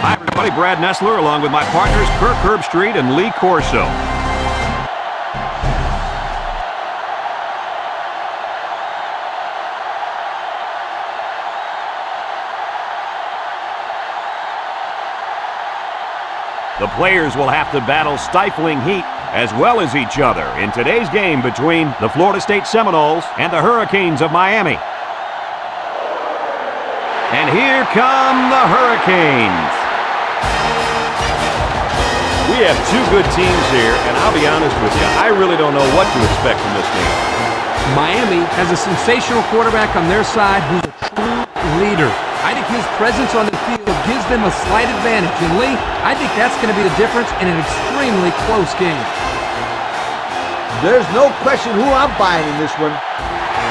Hi, everybody. Brad Nessler, along with my partners, Kirk Herbstreit and Lee Corso. The players will have to battle stifling heat as well as each other in today's game between the Florida State Seminoles and the Hurricanes of Miami. And here come the Hurricanes. We have two good teams here, and I'll be honest with you, I really don't know what to expect from this game. Miami has a sensational quarterback on their side who's a true leader. I think his presence on the field gives them a slight advantage. And Lee, I think that's going to be the difference in an extremely close game. There's no question who I'm buying in this one.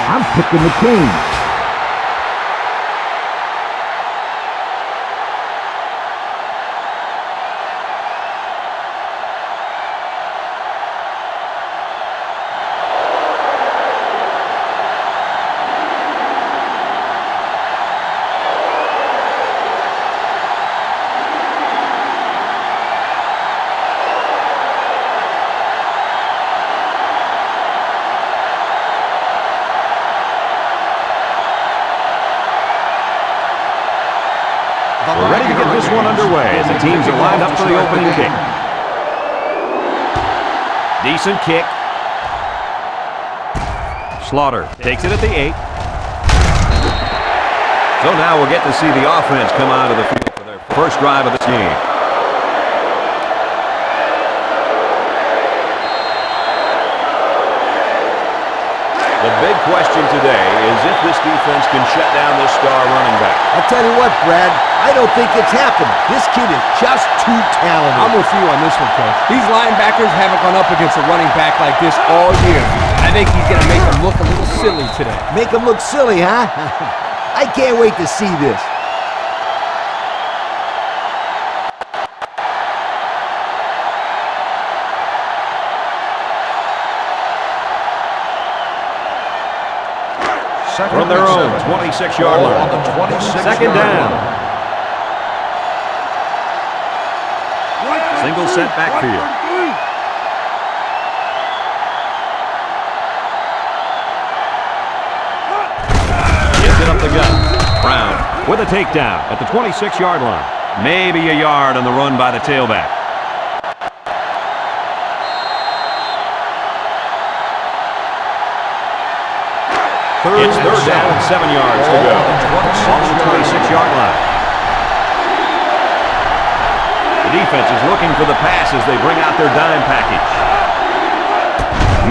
I'm picking the Kings. We're ready to get this one underway as the teams are lined up for the opening kick. Decent kick. Slaughter takes it at the 8. So now we'll get to see the offense come out of the field for their first drive of this game. The big question today is if this defense can shut down this star running back. I'll tell you what, Brad, I don't think it's happened. This kid is just too talented. I'm with you on this one, Coach. These linebackers haven't gone up against a running back like this all year. I think he's going to make them look a little silly today. Make him look silly, huh? I can't wait to see this. From their own 26-yard line. On the 26 Second down. Single set backfield. Gets it up the gut. Brown with a takedown at the 26-yard line. Maybe a yard on the run by the tailback. It's third down and 7 yards to go. On the 26-yard line. The defense is looking for the pass as they bring out their dime package.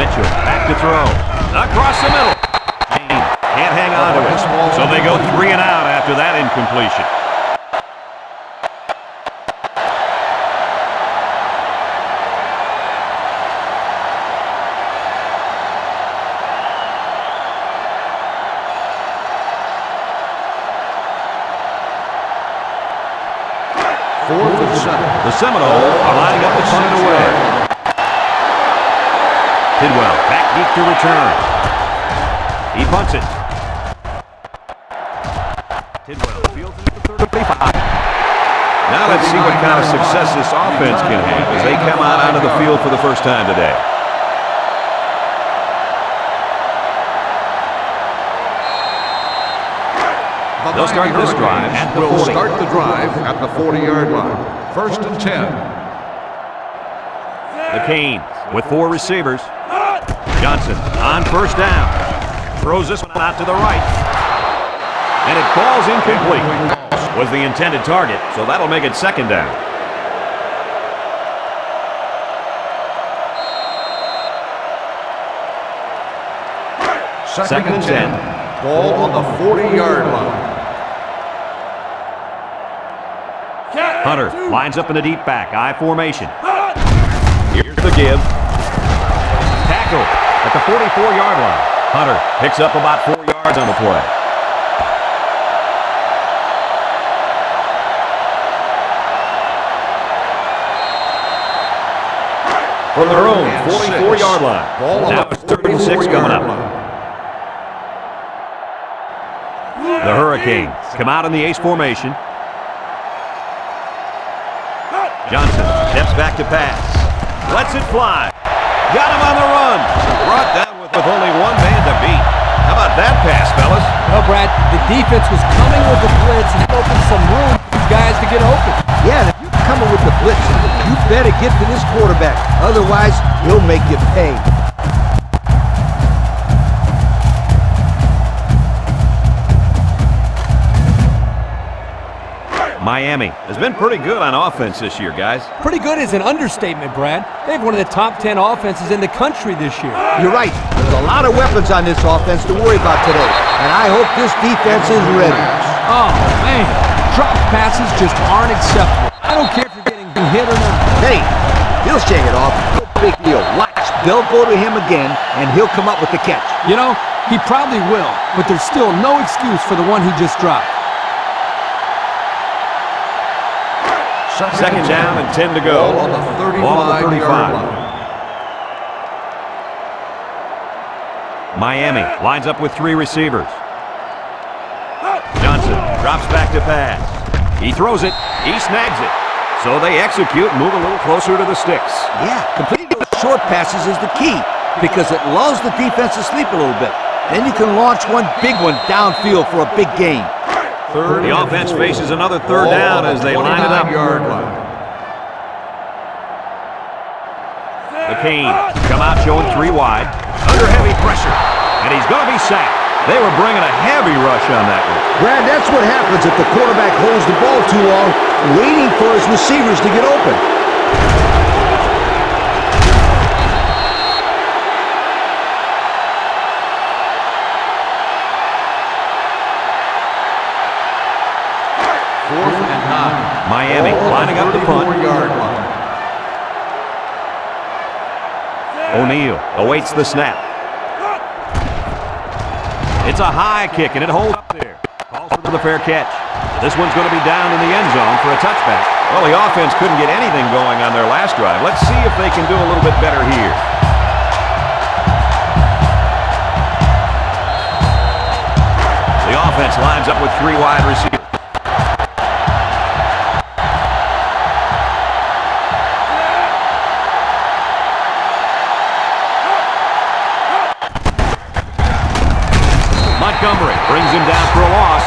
Mitchell back to throw. Across the middle. Can't hang on to it. So they go 3 and out after that incompletion. Fourth and 7. The Seminoles are lining up to punt it away. Tidwell back deep to return. He punts it. Tidwell fields it at the 35. Now let's see what kind of success this offense can have as they come out onto the field for the first time today. They'll start this drive at the 40. Start the drive at the 40-yard line. First and 10. The Canes with 4 receivers. Johnson on first down. Throws this one out to the right. And it falls incomplete. Was the intended target, so that'll make it second down. Second and 10. Ball on the 40-yard line. Hunter lines up in the deep back, I formation. Here's the give. Tackle at the 44-yard line. Hunter picks up about 4 yards on the play. From their own 44-yard line. Now it's 36 coming up. The Hurricanes come out in the ace formation. Johnson steps back to pass. Lets it fly. Got him on the run. Brought down with only one man to beat. How about that pass, fellas? Well, Brad, the defense was coming with the blitz and opened some room for these guys to get open. Yeah, and if you're coming with the blitz, you better get to this quarterback. Otherwise, he'll make you pay. Miami has been pretty good on offense this year, guys. Pretty good is an understatement, Brad. They have one of the top 10 offenses in the country this year. You're right. There's a lot of weapons on this offense to worry about today. And I hope this defense is ready. Oh, man. Drop passes just aren't acceptable. I don't care if you're getting hit or not. Hey, he'll shake it off. No big deal. Watch. They'll go to him again, and he'll come up with the catch. You know, he probably will, but there's still no excuse for the one he just dropped. Second down and 10 to go. Ball on the 35-yard line. Miami lines up with 3 receivers. Johnson drops back to pass. He throws it. He snags it. So they execute and move a little closer to the sticks. Yeah, completing those short passes is the key because it lulls the defense to sleep a little bit. Then you can launch one big one downfield for a big gain. The offense faces another third down as they line it up. The Canes come out showing 3 wide. Under heavy pressure. And he's going to be sacked. They were bringing a heavy rush on that one. Brad, that's what happens if the quarterback holds the ball too long, waiting for his receivers to get open. Miami lining up the punt. O'Neal awaits the snap. It's a high kick, and it holds up there. Calls for the fair catch. This one's going to be down in the end zone for a touchback. Well, the offense couldn't get anything going on their last drive. Let's see if they can do a little bit better here. The offense lines up with 3 wide receivers. Montgomery brings him down for a loss.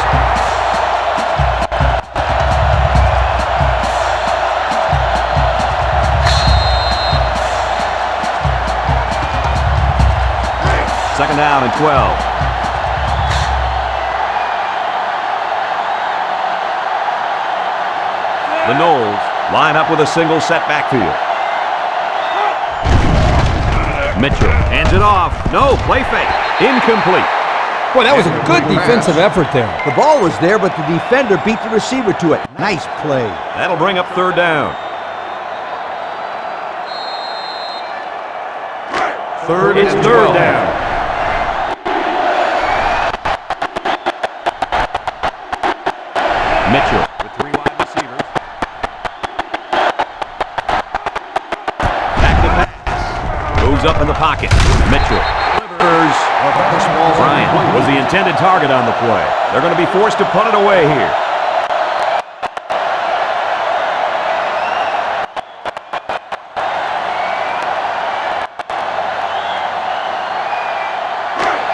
Second down and 12. The Noles line up with a single set backfield. Mitchell hands it off. No, play fake. Incomplete. Boy, that was a good defensive effort there. The ball was there, but the defender beat the receiver to it. Nice play. That'll bring up third down. It's third down. Mitchell with 3 wide receivers. Back to pass. Moves up in the pocket. Mitchell delivers. Bryant was the intended target on the play. They're going to be forced to punt it away here.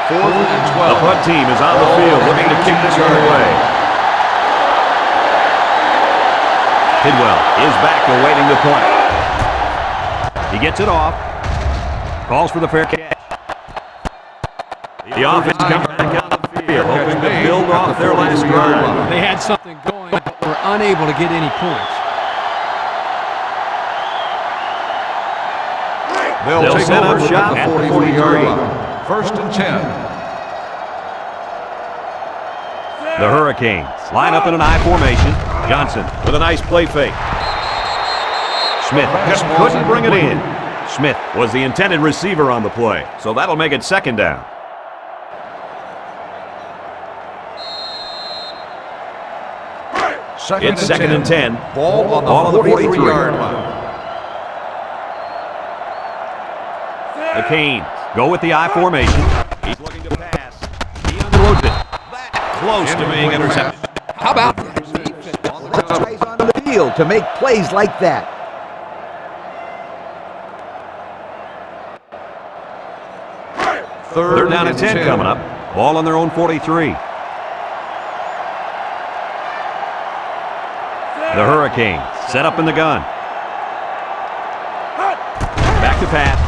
The punt team is on the field looking to kick this one away. Tidwell is back awaiting the punt. He gets it off. Calls for the fair catch. The offense comes back out of the field, hoping to build off their last drive. They had something going, but were unable to get any points. They'll set up shop at the 43. First and 10. The Hurricanes line up in an I formation. Johnson with a nice play fake. Smith just couldn't bring it in. Smith was the intended receiver on the play, so that'll make it second down. It's second and 10. Ball on the 43-yard line. The Canes go with the I formation. He's looking to pass. He unloads it. Close to being intercepted. How about Guys on the field to make plays like that. Third down and 10 coming up. Ball on their own 43. The Hurricanes set up in the gun. Back to pass.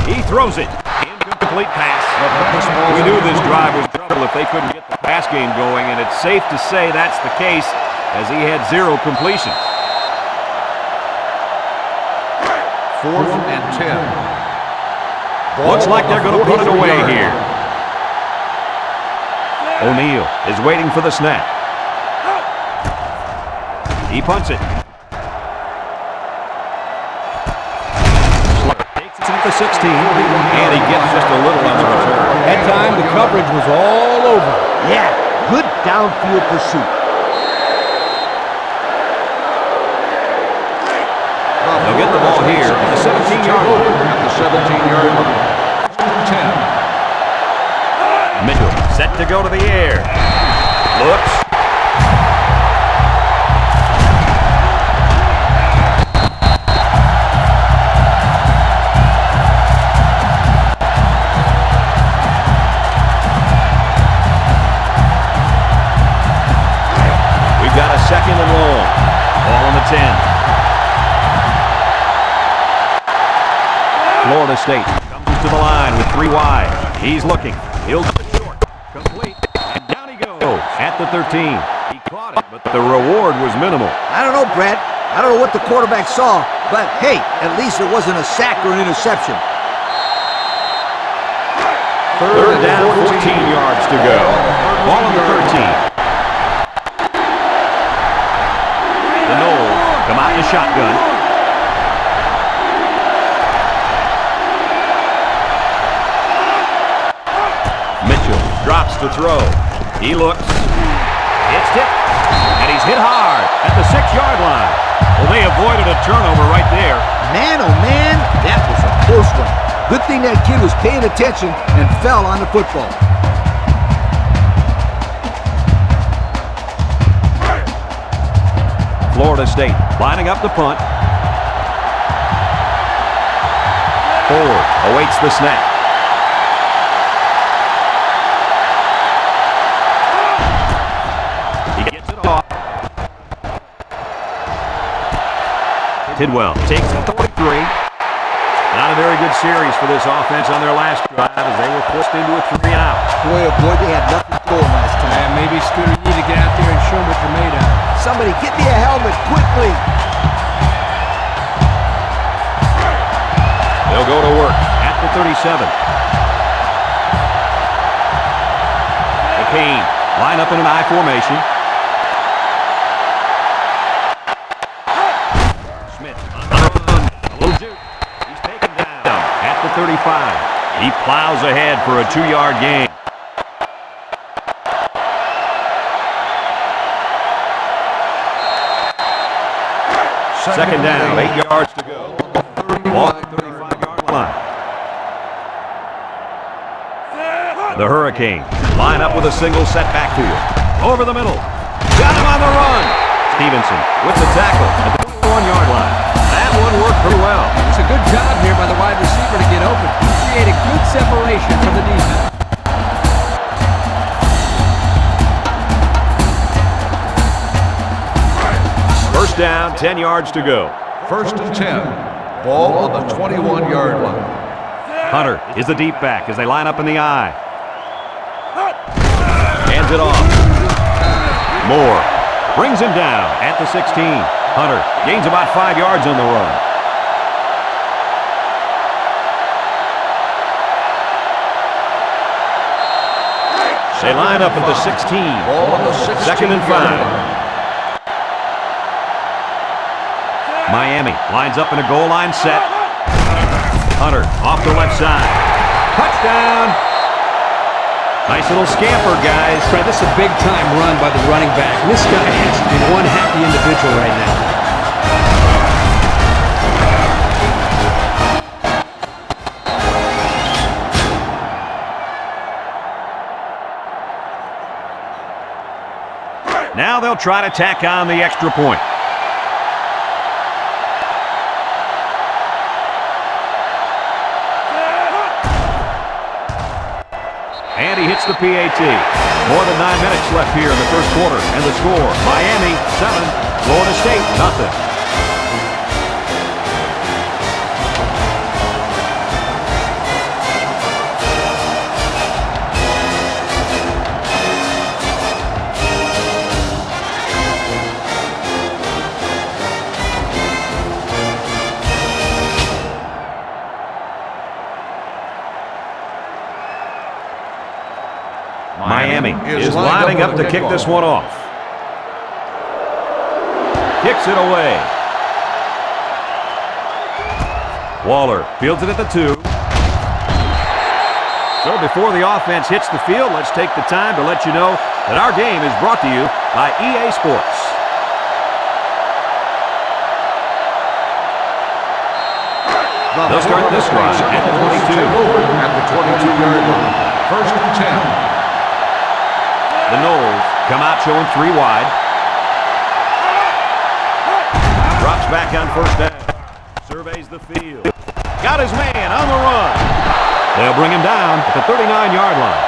He throws it. Incomplete pass. We knew this drive was trouble if they couldn't get the pass game going, and it's safe to say that's the case as he had 0 completions. 4th and 10. Looks like they're going to put it away here. O'Neal is waiting for the snap. He punts it. Takes it to the 16, and he gets just a little on the return. That time, the coverage was all over. Yeah, good downfield pursuit. They'll get the ball here at the 17-yard line. At the 17-yard line. 10. Mitchell set to go to the air. Looks. We've got a 2nd and long. Ball on the 10. Florida State comes to the line with 3 wide. He's looking. He'll go short. Complete. And down he goes at the 13. He caught it, but the reward was minimal. I don't know, Brad. I don't know what the quarterback saw, but hey, at least it wasn't a sack or an interception. Third down, 14 yards to go. Ball on the 13. The Noles come out in a shotgun. Mitchell drops to throw. He looks. It's tipped. And he's hit hard at the 6-yard line. Well, they avoided a turnover right there. Man, oh man, that was a close one. Good thing that kid was paying attention and fell on the football. Florida State lining up the punt. Ford awaits the snap. He gets it off. Tidwell takes the 33. Not a very good series for this offense on their last drive as they were forced into a 3-and-out. Boy, oh boy, they had nothing going last time. And maybe Scooter, you need to get out there and show them what you're made of. Somebody get me a helmet quickly. They'll go to work at the 37. McCain line up in an I formation. Smith on the run. A little juke. He's taken down at the 35. He plows ahead for a 2-yard gain. Second down, 8 yards to go. Ball at the 35-yard line. The Hurricanes line up with a single set backfield. Over the middle. Got him on the run. Stevenson with the tackle at the 21-yard line. That one worked pretty well. It's a good job here by the wide receiver to get open. He created good separation from the defense. First down, 10 yards to go. 1st and 10. Ball on the 21-yard line. Hunter is the deep back as they line up in the I. Hands it off. Moore brings him down at the 16. Hunter gains about 5 yards on the run. They line up at the 16. Ball on the 16. 2nd and 5. Miami lines up in a goal line set. Hunter off the left side. Touchdown! Nice little scamper, guys. Fred, this is a big-time run by the running back. This guy has to be one happy individual right now. Now they'll try to tack on the extra point. And he hits the PAT. More than 9 minutes left here in the first quarter. And the score, Miami 7, Florida State 0. Miami is lining up to kick this one off. Kicks it away. Waller fields it at the 2. So before the offense hits the field, let's take the time to let you know that our game is brought to you by EA Sports. They'll start this drive at the 22. At the 22-yard line. First and 10. The Noles come out showing 3 wide. Drops back on first down. Surveys the field. Got his man on the run. They'll bring him down at the 39-yard line.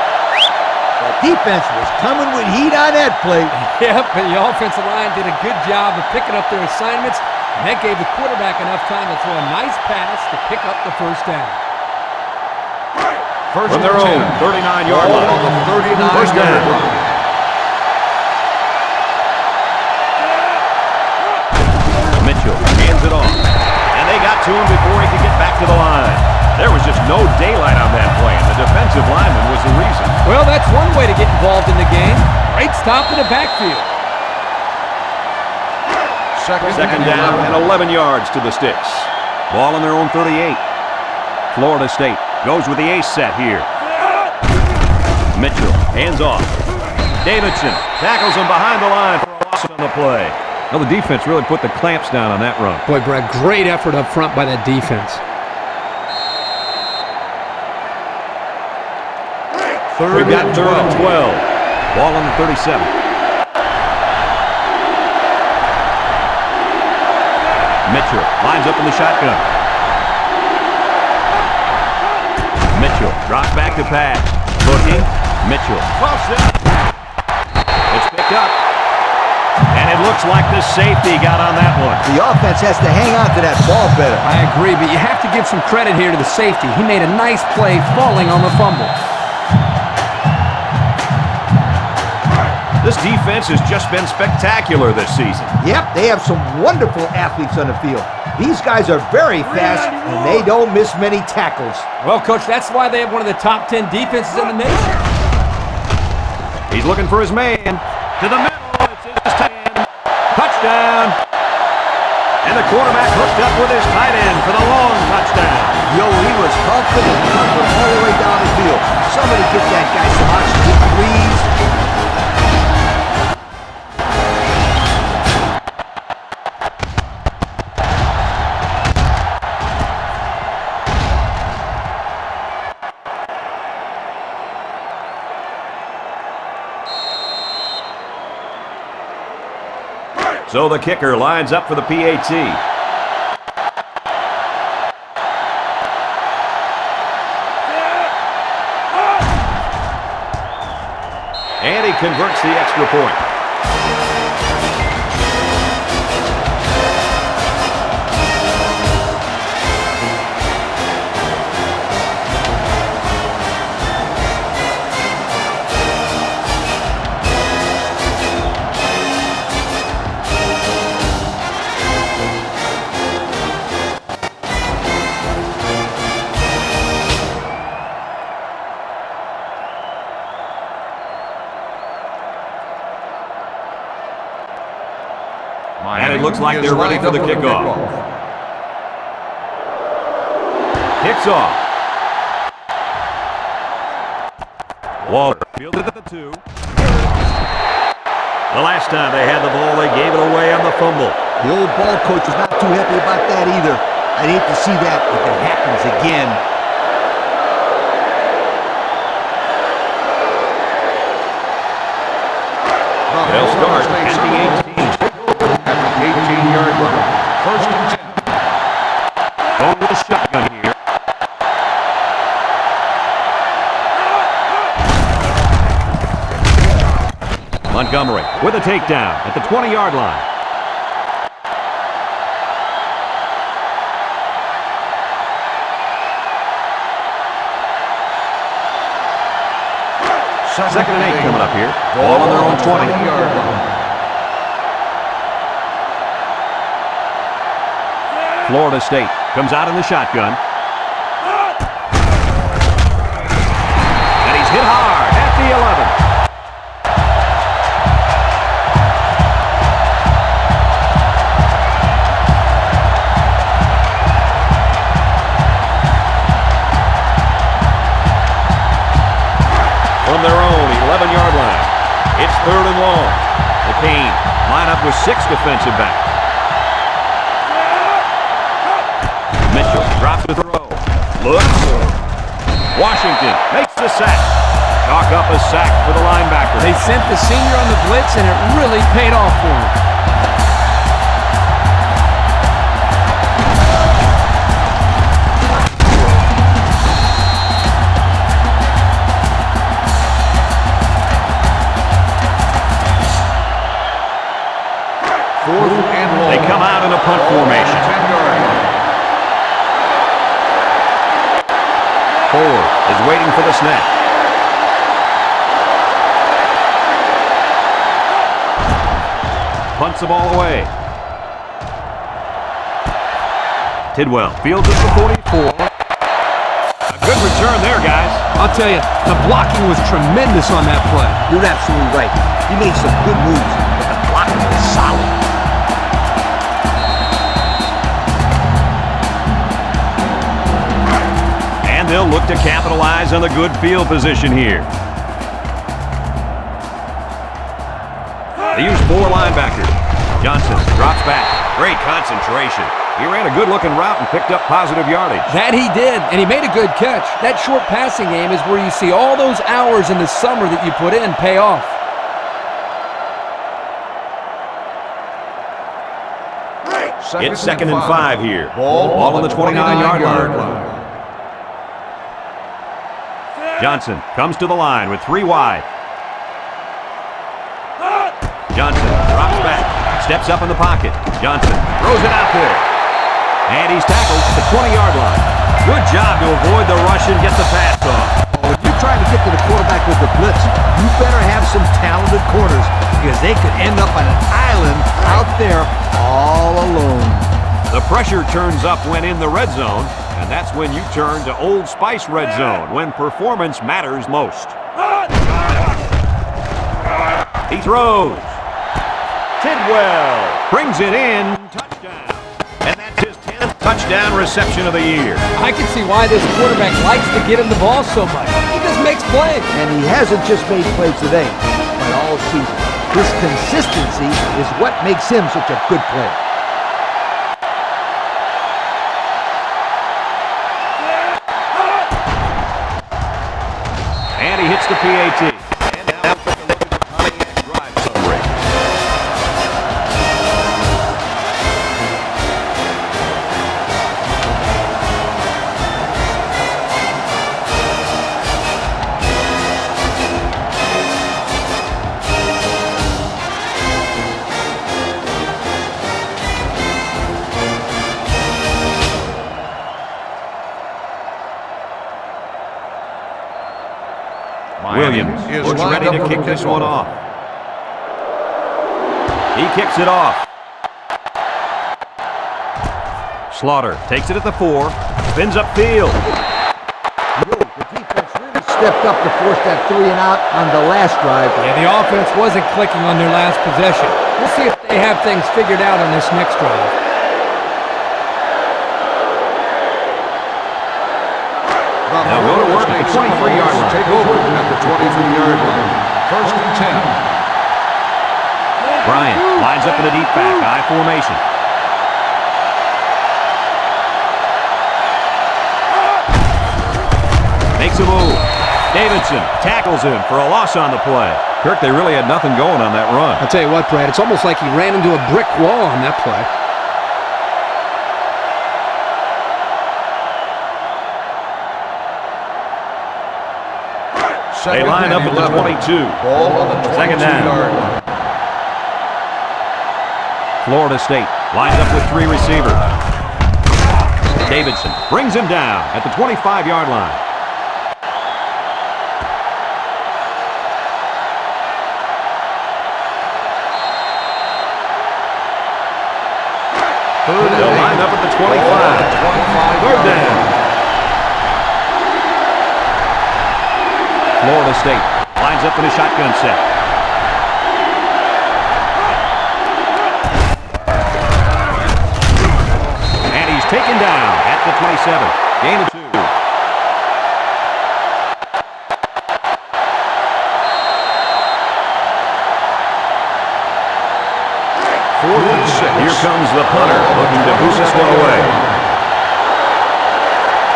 The defense was coming with heat on that play. Yep, and the offensive line did a good job of picking up their assignments, and that gave the quarterback enough time to throw a nice pass to pick up the first down. First From their own 39-yard line. On the 39-yard First down. line. Mitchell hands it off. And they got to him before he could get back to the line. There was just no daylight on that play, and the defensive lineman was the reason. Well, that's one way to get involved in the game. Great stop in the backfield. Second down and 11 yards to the sticks. Ball on their own 38. Florida State goes with the ace set here. Mitchell hands off. Davidson tackles him behind the line for a loss on the play. Well, the defense really put the clamps down on that run. Boy, Brad, great effort up front by that defense. We've got third and 12. Ball on the 37. Mitchell lines up in the shotgun. Mitchell drops back to pass. Looking. Mitchell. It's picked up. And it looks like the safety got on that one. The offense has to hang on to that ball better. I agree, but you have to give some credit here to the safety. He made a nice play falling on the fumble. This defense has just been spectacular this season. Yep, they have some wonderful athletes on the field. These guys are very fast, and they don't miss many tackles. Well, Coach, that's why they have one of the top 10 defenses in the nation. He's looking for his man. To the middle. It's his tight end. Touchdown. And the quarterback hooked up with his tight end for the long touchdown. Yo, he was humping and pumping all the way down the field. Somebody get that guy some oxygen, please. So the kicker lines up for the PAT. And he converts the extra point. And it looks like they're ready for the kickoff. Kicks off. Waller fielded at the 2. The last time they had the ball, they gave it away on the fumble. The old ball coach is not too happy about that either. I'd hate to see that if it happens again. They'll start at the 18. At the 18-yard line. First and 10. Going with the shotgun here. Montgomery with a takedown at the 20-yard line. Second and 8 coming up here. Ball on their own 20-yard line. Florida State comes out in the shotgun. And he's hit hard at the 11. From their own 11-yard line. It's 3rd and long. The Canes line up with 6 defensive backs. Mitchell drops the throw. Looks. Washington makes the sack. Chalk up a sack for the linebacker. They sent the senior on the blitz, and it really paid off for him. They come out in a punt formation. Ford is waiting for the snap. Punts the ball away. Tidwell fields it for 44. A good return there, guys. I'll tell you, the blocking was tremendous on that play. You're absolutely right. He made some good moves, but the blocking was solid. They'll look to capitalize on the good field position here. They use 4 linebackers. Johnson drops back. Great concentration. He ran a good-looking route and picked up positive yardage. That he did, and he made a good catch. That short passing game is where you see all those hours in the summer that you put in pay off. It's 2nd and 5 here. Ball on the 29-yard line. Johnson comes to the line with 3 wide. Johnson drops back, steps up in the pocket. Johnson throws it out there. And he's tackled at the 20-yard line. Good job to avoid the rush and get the pass off. When you're trying to get to the quarterback with the blitz, you better have some talented corners because they could end up on an island out there all alone. The pressure turns up when in the red zone, and that's when you turn to Old Spice Red Zone, when performance matters most. He throws. Tidwell brings it in. Touchdown. And that's his 10th touchdown reception of the year. I can see why this quarterback likes to get him the ball so much. He just makes plays. And he hasn't just made plays today, but all season. His consistency is what makes him such a good player. And he hits the PAT. And now take a look at the Pontiac drive summary. Williams looks ready to kick this one off. He kicks it off. Slaughter takes it at the 4, spins upfield. The defense really stepped up to force that 3 and out on the last drive. Yeah, the offense wasn't clicking on their last possession. We'll see if they have things figured out on this next drive. Now go to work at the 23-yard line. Take over at the 23-yard line. 1st and 10. Bryant lines up in a deep back, I formation. Makes a move. Davidson tackles him for a loss on the play. Kirk, they really had nothing going on that run. I'll tell you what, Brad, it's almost like he ran into a brick wall on that play. They line up at the 22. Ball on the 22-yard line. Florida State lines up with 3 receivers. Davidson brings him down at the 25-yard line. They'll line up at the 25. Third down. Florida State lines up in a shotgun set. And he's taken down at the 27. Gain of 2. Here comes the punter, looking to boost this one away.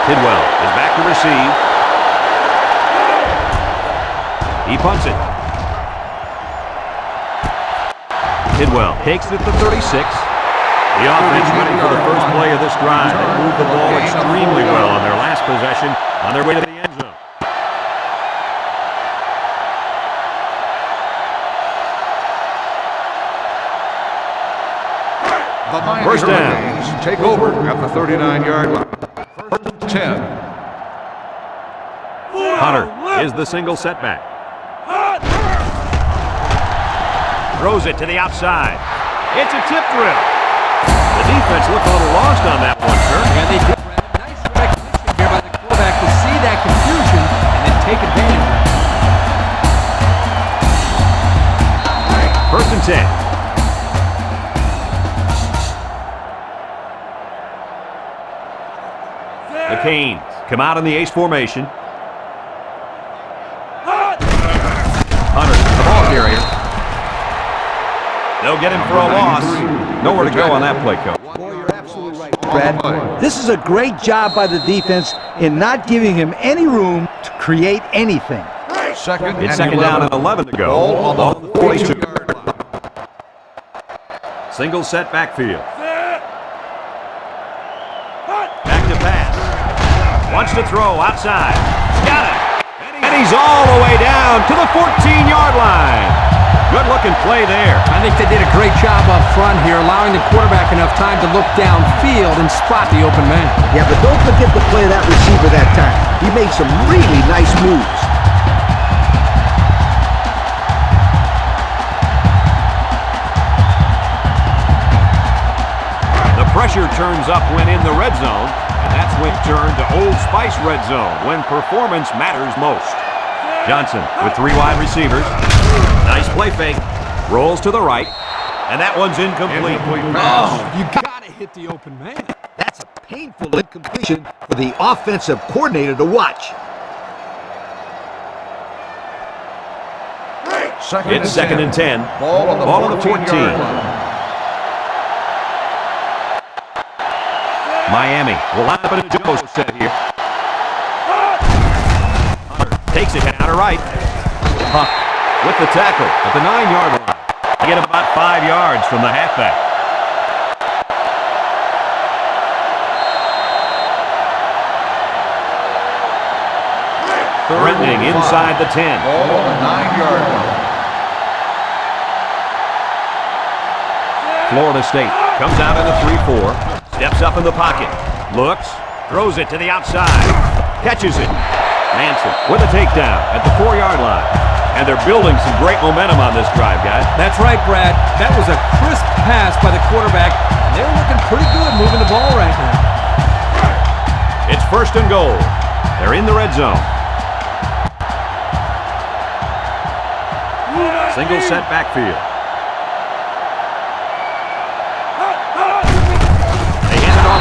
Tidwell is back to receive. He punts it. Tidwell takes it to 36. The offense ready for the first play of this drive. They moved the ball extremely well on their last possession on their way to the end zone. First down. Take over at the 39-yard line. First and 10. Hunter is the single setback. Throws it to the outside. It's a tip drill. The defense looked a little lost on that one, sir. Yeah, they did. Nice recognition here by the quarterback to see that confusion and then take advantage of it. First and 10. The Canes come out in the ace formation. Hunter, the ball carrier. They'll get him for a loss. Nowhere to go on that play, Coach. Boy, you're absolutely right, Brad. This is a great job by the defense in not giving him any room to create anything. It's second down and 11 to go. Ball on the 42-yard line. Single set backfield. Back to pass. Wants to throw outside. Got it. And he's all the way down to the 14-yard line. Good-looking play there. I think they did a great job up front here, allowing the quarterback enough time to look downfield and spot the open man. Yeah, but don't forget to play that receiver that time. He made some really nice moves. The pressure turns up when in the red zone. And that's when turned to Old Spice red zone, when performance matters most. Johnson with 3 wide receivers. Nice play fake. Rolls to the right. And that one's incomplete. Oh, you gotta hit the open man. That's a painful incompletion for the offensive coordinator to watch. It's second and 10. Ball on the 14. Miami will line up in a jumbo set here. Hunter takes it down to right. Huck with the tackle at the 9-yard line. They get about 5 yards from the halfback. Threatening inside the 10. Ball on the 9-yard line. Florida State comes out in a 3-4. Steps up in the pocket. Looks. Throws it to the outside. Catches it. Manson with a takedown at the 4-yard line. And they're building some great momentum on this drive, guys. That's right, Brad. That was a crisp pass by the quarterback. And they're looking pretty good moving the ball right now. It's first and goal. They're in the red zone. Single set backfield.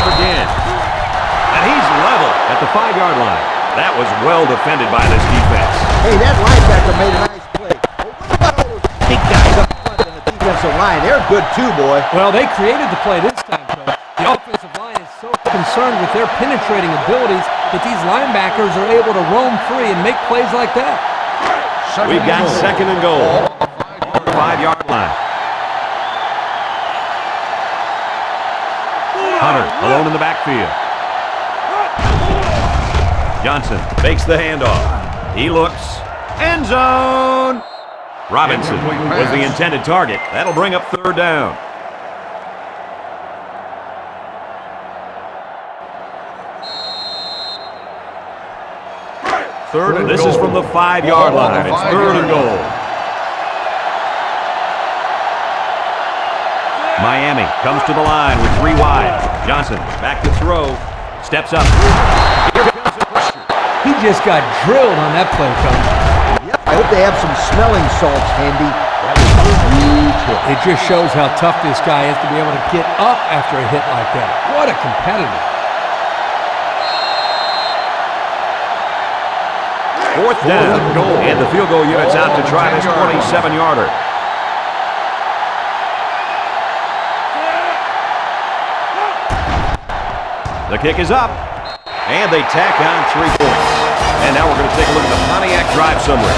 Again. And he's level at the 5-yard line. That was well defended by this defense. Hey, that linebacker made a nice play. But what about all those big guys up front in the defensive line? They're good too, boy. Well, they created the play this time, Coach. The offensive line is so concerned with their penetrating abilities that these linebackers are able to roam free and make plays like that. We've got second and goal. 5-yard line. Hunter alone in the backfield. Johnson fakes the handoff. He looks. End zone. Robinson was the intended target. That'll bring up third down. This is from the 5-yard line. It's third and goal. Miami comes to the line with 3 wide. Johnson back to throw. Steps up. Here comes the pressure. He just got drilled on that play, Coach. Yep, I hope they have some smelling salts handy. That was a huge hit. It just shows how tough this guy is to be able to get up after a hit like that. What a competitor. Fourth down, and the field goal unit's out to try this 27-yarder. The kick is up, and they tack on 3 points. And now we're going to take a look at the Pontiac drive summary.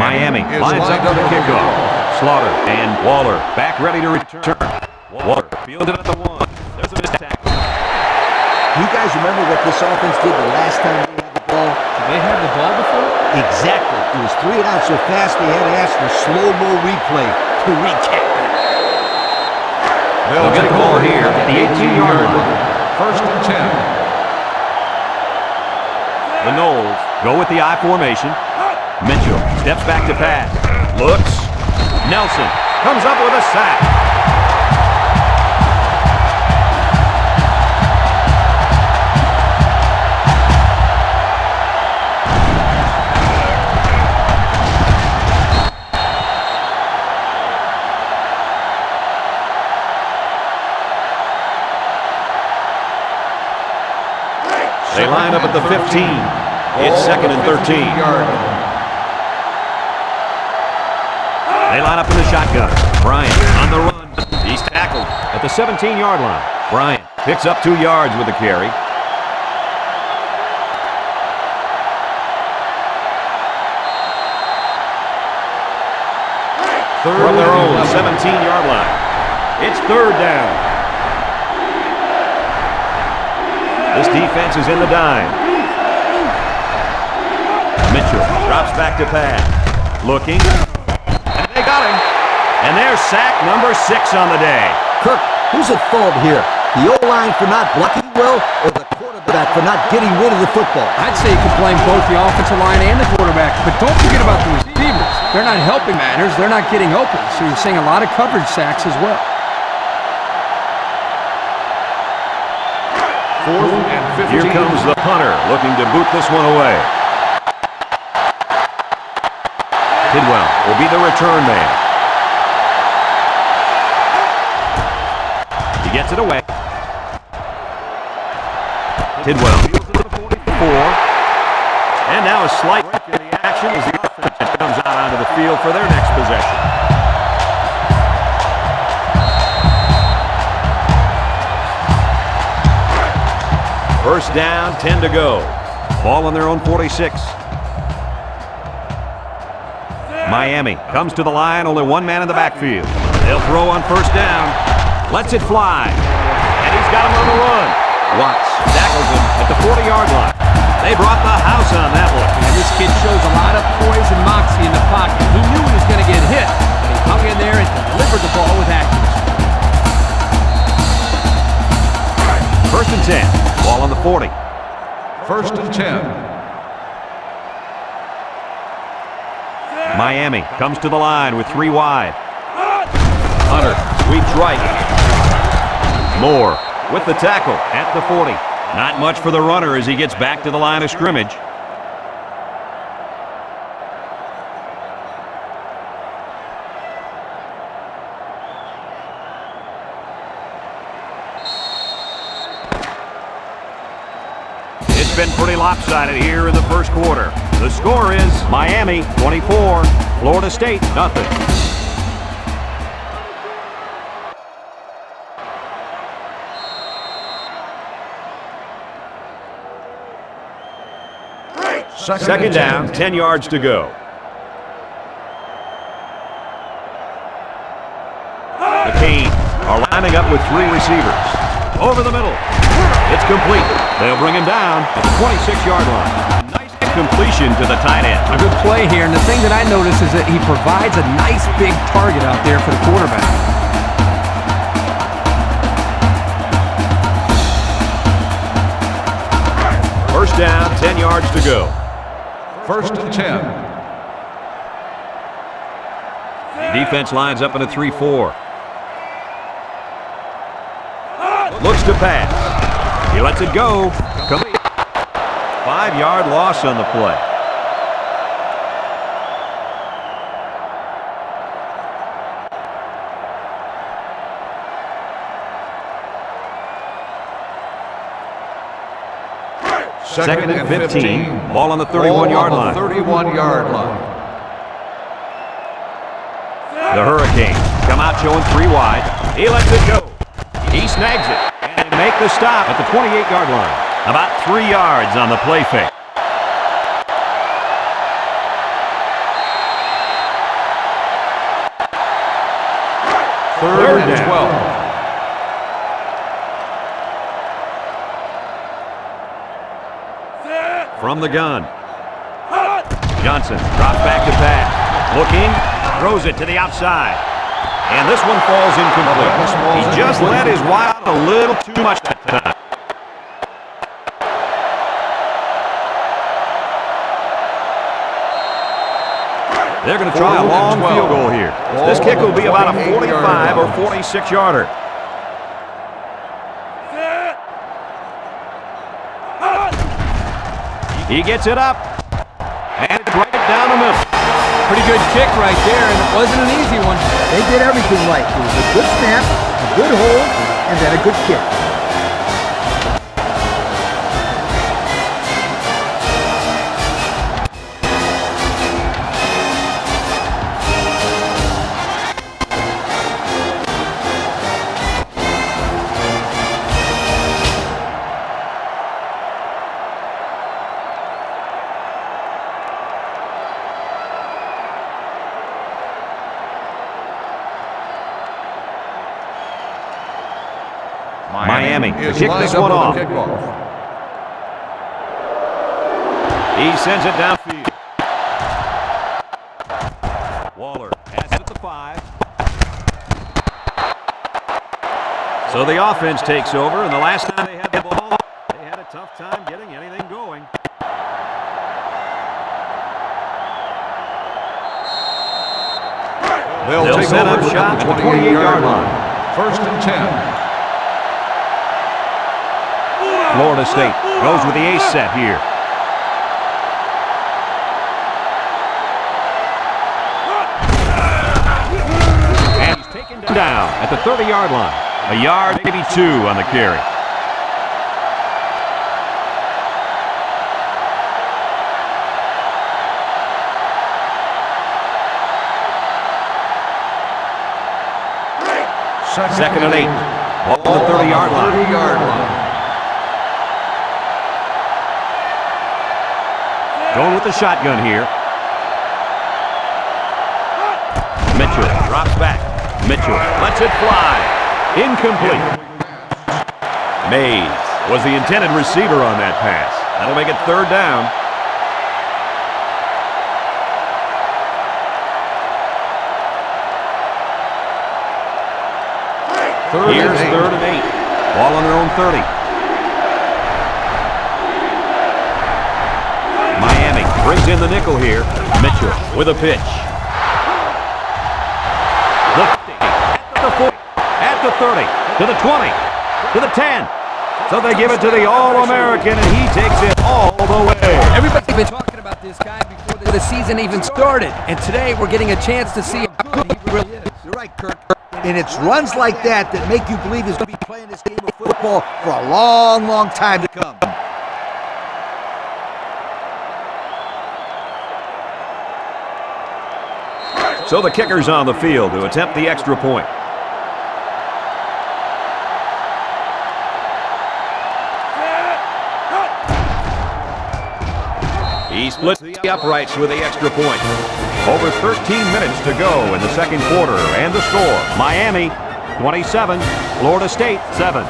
Miami lines up for the kickoff. Slaughter and Waller back ready to return. Waller fielded at the 1. There's a missed tackle. Do you guys remember what this offense did the last time they had the ball? Did they have the ball before? Exactly. It was 3 and out so fast they had to ask for slow-mo replay to recap it. They'll get a call here at the 18-yard line. First and 10. The Noles go with the I formation. Mitchell steps back to pass. Looks. Nelson comes up with a sack. They line up at the 15. It's second and 13. They line up in the shotgun. Bryant on the run. He's tackled at the 17-yard line. Bryant picks up 2 yards with the carry. From their own 17-yard line. It's third down. This defense is in the dime. Mitchell drops back to pass. Looking. They got him. And there's sack number 6 on the day. Kirk, who's at fault here? The O-line for not blocking well or the quarterback for not getting rid of the football? I'd say you could blame both the offensive line and the quarterback, but don't forget about the receivers. They're not helping matters. They're not getting open, so you're seeing a lot of coverage sacks as well. Fourth and 15. Here comes the punter looking to boot this one away. Tidwell will be the return man. He gets it away. Tidwell fields it to the 44. And now a slight break in the action as the offense comes out onto the field for their next possession. First down, 10 to go. Ball on their own 46. Miami comes to the line, only 1 man in the backfield. They'll throw on first down. Lets it fly. And he's got him on the run. Watts tackles him at the 40-yard line. They brought the house on that one. And this kid shows a lot of poise and moxie in the pocket. He knew he was going to get hit, but he hung in there and delivered the ball with accuracy. First and 10. Ball on the 40. First and 10. Miami comes to the line with 3 wide. Hunter sweeps right. Moore with the tackle at the 40. Not much for the runner as he gets back to the line of scrimmage. It's been pretty lopsided here in the first quarter. The score is Miami 24, Florida State nothing. Second down, 10 yards to go. The Canes are lining up with 3 receivers. Over the middle. It's complete. They'll bring him down at the 26-yard line. Nice completion to the tight end. A good play here, and the thing that I notice is that he provides a nice big target out there for the quarterback. First down, 10 yards to go. First and 10. The defense lines up in a 3-4. Looks to pass. He lets it go. Complete. 5-yard loss on the play. Second and 15. Ball on the 31-yard line. 31-yard line. The Hurricanes come out showing 3 wide. He lets it go. He snags it. And they make the stop at the 28-yard line. About 3 yards on the play fake. Third and 12. From the gun. Johnson drops back to pass. Looking, throws it to the outside. And this one falls incomplete. He just let his wide out a little too much that time. They're going to try a long field goal here. This kick will be about a 45 or 46-yarder. He gets it up, and it's right down the middle. Pretty good kick right there, and it wasn't an easy one. They did everything right. It was a good snap, a good hold, and then a good kick. Miami to kick this one off. He sends it downfield. Waller has it at the 5. So the offense takes over, and the last time they had the ball, they had a tough time getting anything going. They'll set up shop at the 28-yard line. First and 10. Florida State goes with the ace set here. And he's taken down at the 30-yard line. A yard, maybe 2 on the carry. Second and 8. Ball on the 30-yard line. Going with the shotgun here. Mitchell drops back. Mitchell lets it fly. Incomplete. Mays was the intended receiver on that pass. That'll make it third down. Here's third and 8. Ball on their own 30. Miami brings in the nickel here. Mitchell with a pitch. At the 40, at the 30, to the 20, to the 10. So they give it to the All-American, and he takes it all the way. Everybody's been talking about this guy before the season even started, and today we're getting a chance to see how good he really is. You're right, Kirk. And it's runs like that that make you believe he's going to be playing this game of football for a long, long time to come. So the kicker's on the field to attempt the extra point. He splits the uprights with the extra point. Over 13 minutes to go in the second quarter, and the score, Miami 27, Florida State 7.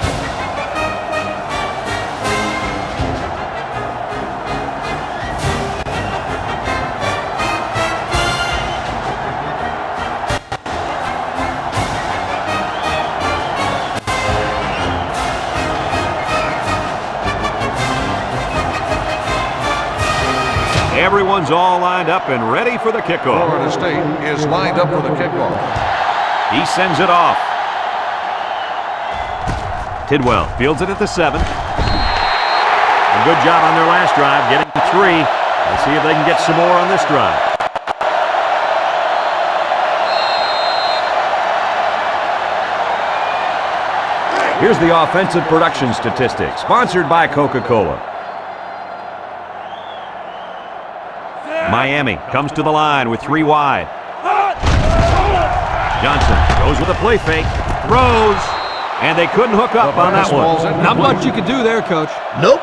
Everyone's all lined up and ready for the kickoff. Florida State is lined up for the kickoff. He sends it off. Tidwell fields it at the 7. A good job on their last drive, getting 3. Let's see if they can get some more on this drive. Here's the offensive production statistics, sponsored by Coca-Cola. Miami comes to the line with 3 wide. Johnson goes with a play fake, throws, and they couldn't hook up on that one. Not much you could do there, Coach. Nope,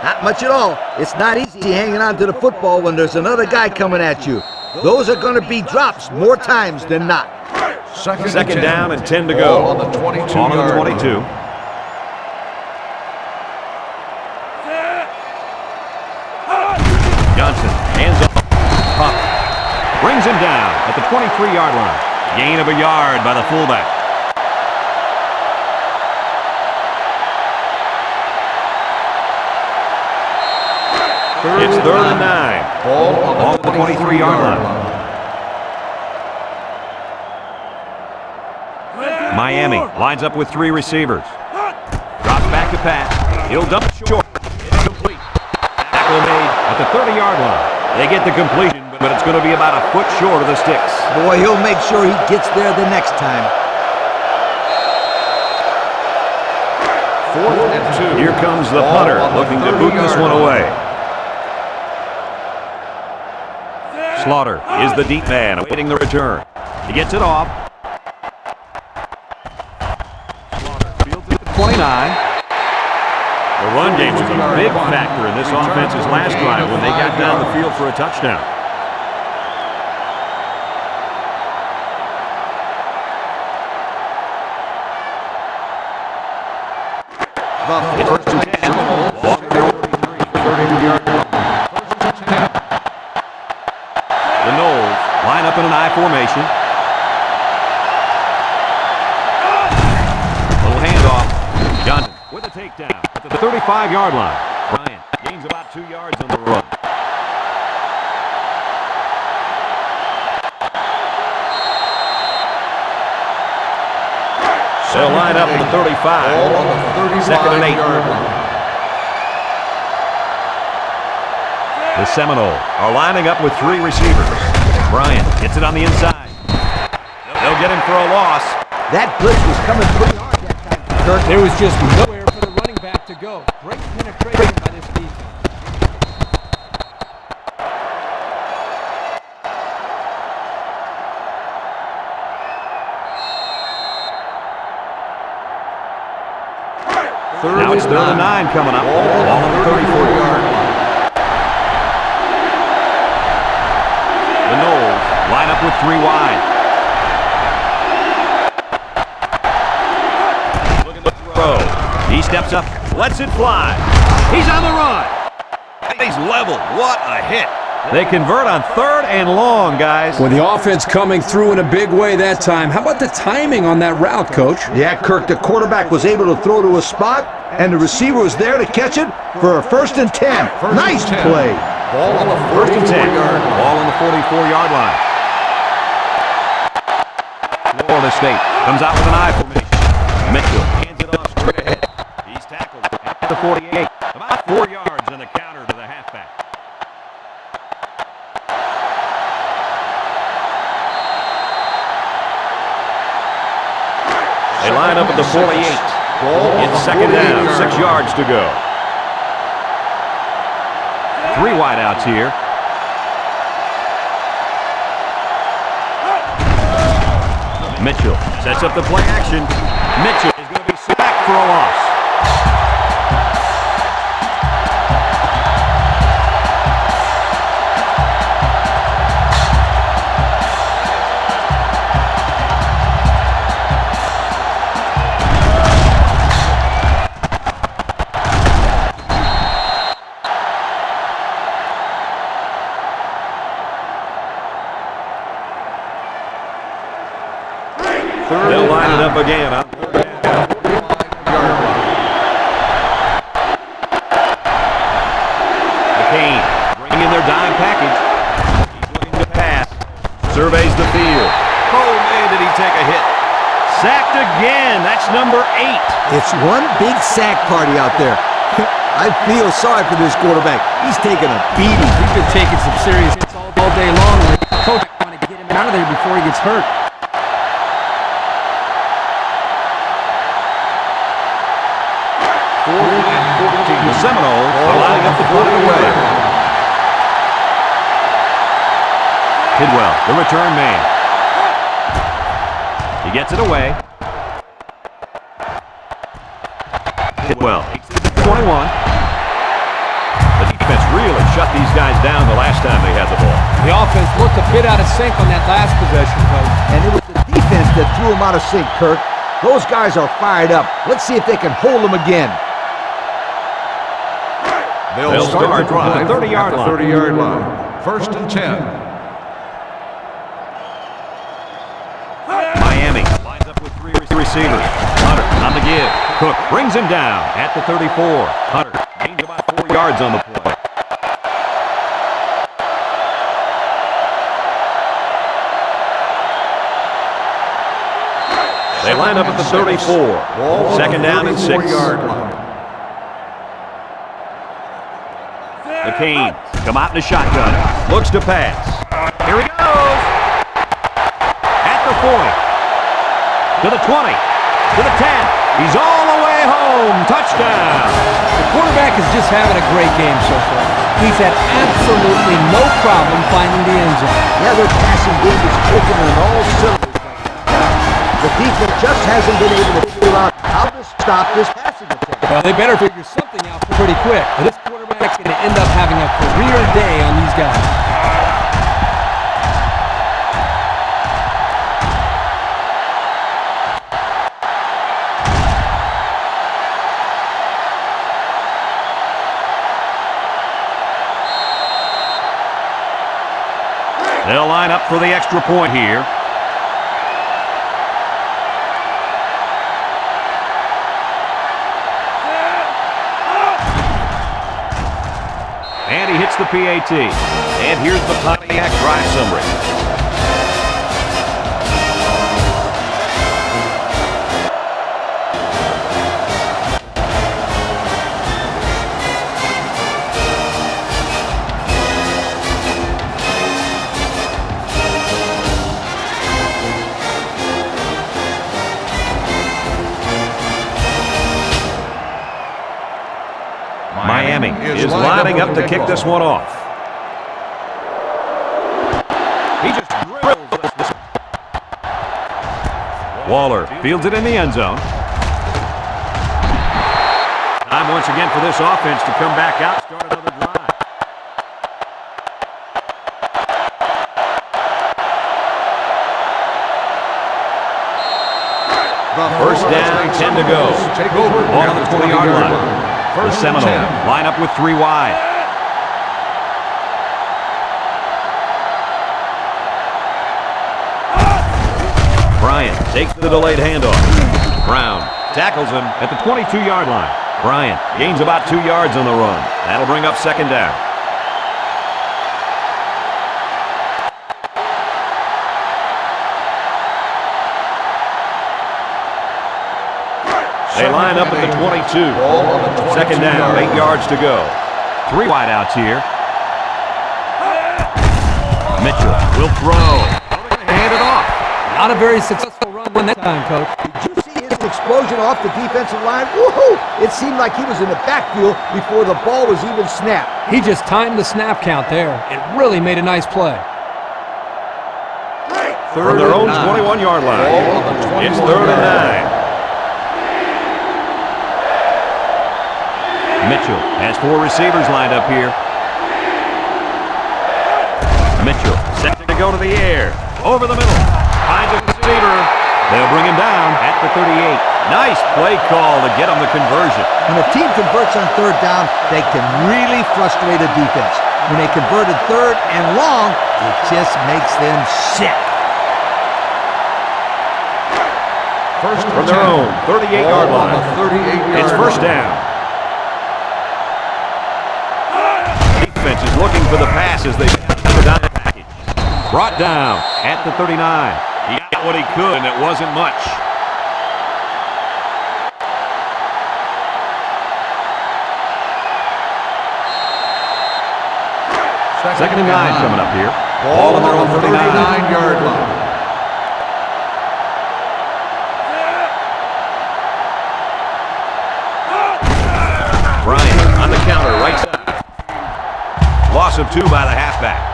not much at all. It's not easy hanging on to the football when there's another guy coming at you. Those are going to be drops more times than not. Second down and 10 to go. Ball on the 22. Ball on the 22. Johnson hands off. Pop. Brings him down at the 23-yard line. Gain of a yard by the fullback. It's 3rd and 9. Ball on the 23-yard line. Miami lines up with 3 receivers. Drops back to pass. He'll dump it short. It's complete. Tackle made at the 30-yard line. They get the completion, but it's going to be about a foot short of the sticks. Boy, he'll make sure he gets there the next time. 4th and 2. Here comes the punter, looking to boot this one away. Slaughter is the deep man, awaiting the return. He gets it off. Slaughter fields it at the 29. The run game was a big factor in this offense's last drive when they got down the field for a touchdown. It's 1st and 10. Ball on their 32-yard line. The Noles line up in an I formation. Little handoff. Johnson with a takedown at the 35-yard line. Bryant gains about 2 yards on the run. They'll line up at the 35. Ball on the 2nd and 8. 35-yard line. The Seminoles are lining up with 3 receivers. Bryant gets it on the inside. They'll get him for a loss. That blitz was coming pretty hard that time, Kirk. There was just nowhere for the running back to go. Great penetration by this defense. Now it's 3rd and 9 coming up. Ball on the 34-yard line. The Noles line up with 3 wide. Looking to throw. He steps up, lets it fly. He's on the run. He's leveled. What a hit. They convert on 3rd and long, guys. With the offense coming through in a big way that time, how about the timing on that route, Coach? Yeah, Kirk, the quarterback was able to throw to a spot, and the receiver was there to catch it for a 1st and 10. Nice play. Ball on the 1st and 10. 44-yard line. Ball on the 44-yard line. Florida State comes out with an I formation. Mitchell hands it off straight ahead. He's tackled at the 48. About 4 yards on the counter to the halfback. They line up at the 48. It's 2nd down, 6 yards to go. 3 wideouts here. Mitchell sets up the play action. Mitchell is going to be sacked for a loss. They'll line it up again. McCain bringing in their dime package. He's looking to pass. Surveys the field. Oh, man, did he take a hit. Sacked again. That's number 8. It's one big sack party out there. I feel sorry for this quarterback. He's taking a beating. He's been taking some serious hits all day long. Coach, I want to get him out of there before he gets hurt. The Seminoles are lining up to put it away. Tidwell, the return man. He gets it away. Tidwell takes it to 21. The defense really shut these guys down the last time they had the ball. The offense looked a bit out of sync on that last possession, Coach. And it was the defense that threw him out of sync, Kirk. Those guys are fired up. Let's see if they can hold them again. They'll start the drive at the 30-yard line. 30-yard line. First and 10. Miami lines up with 3 receivers. Hunter on the give. Cook brings him down at the 34. Hunter gains about 4 yards on the play. They line up at the 34. Second down and 6. 4-yard line. McCain come out in a shotgun. Looks to pass. Here he goes. At the 40. To the 20. To the 10. He's all the way home. Touchdown. The quarterback is just having a great game so far. He's had absolutely no problem finding the end zone. Yeah, their passing game is clicking on all cylinders. The defense just hasn't been able to figure out how to stop this passing attack. Well, they better figure something out pretty quick. This quarterback's going to end up having a career day on these guys. They'll line up for the extra point here. And he hits the PAT. And here's the Pontiac drive summary. Miami is lining up to kick this one off. He just drills this. Waller fields it in the end zone. Time once again for this offense to come back out and start another drive. First down, 10 to go. Ball on the 20-yard line. The Seminoles line up with 3 wide. Bryant takes the delayed handoff. Brown tackles him at the 22-yard line. Bryant gains about 2 yards on the run. That'll bring up second down. They line up at the 22. Second down, 8 yards to go. 3 wideouts here. Mitchell will throw. Hand it off. Not a very successful run that time, Coach. Did you see his explosion off the defensive line? Woohoo! It seemed like he was in the backfield before the ball was even snapped. He just timed the snap count there. It really made a nice play. from their own 21-yard line. It's 3rd and 9. Mitchell has 4 receivers lined up here. Mitchell set to go to the air. Over the middle. Finds a receiver. They'll bring him down at the 38. Nice play call to get him the conversion. When a team converts on 3rd down, they can really frustrate a defense. When they converted 3rd and long, it just makes them sick. First From their own 38-yard line. 38-yard It's 1st down. Defense is looking for the pass as they down the package. Brought down at the 39. He got what he could, and it wasn't much. 2nd and 9 coming up here. Ball on their own 39-yard line. Bryant on the counter, right side. Loss of 2 by the halfback.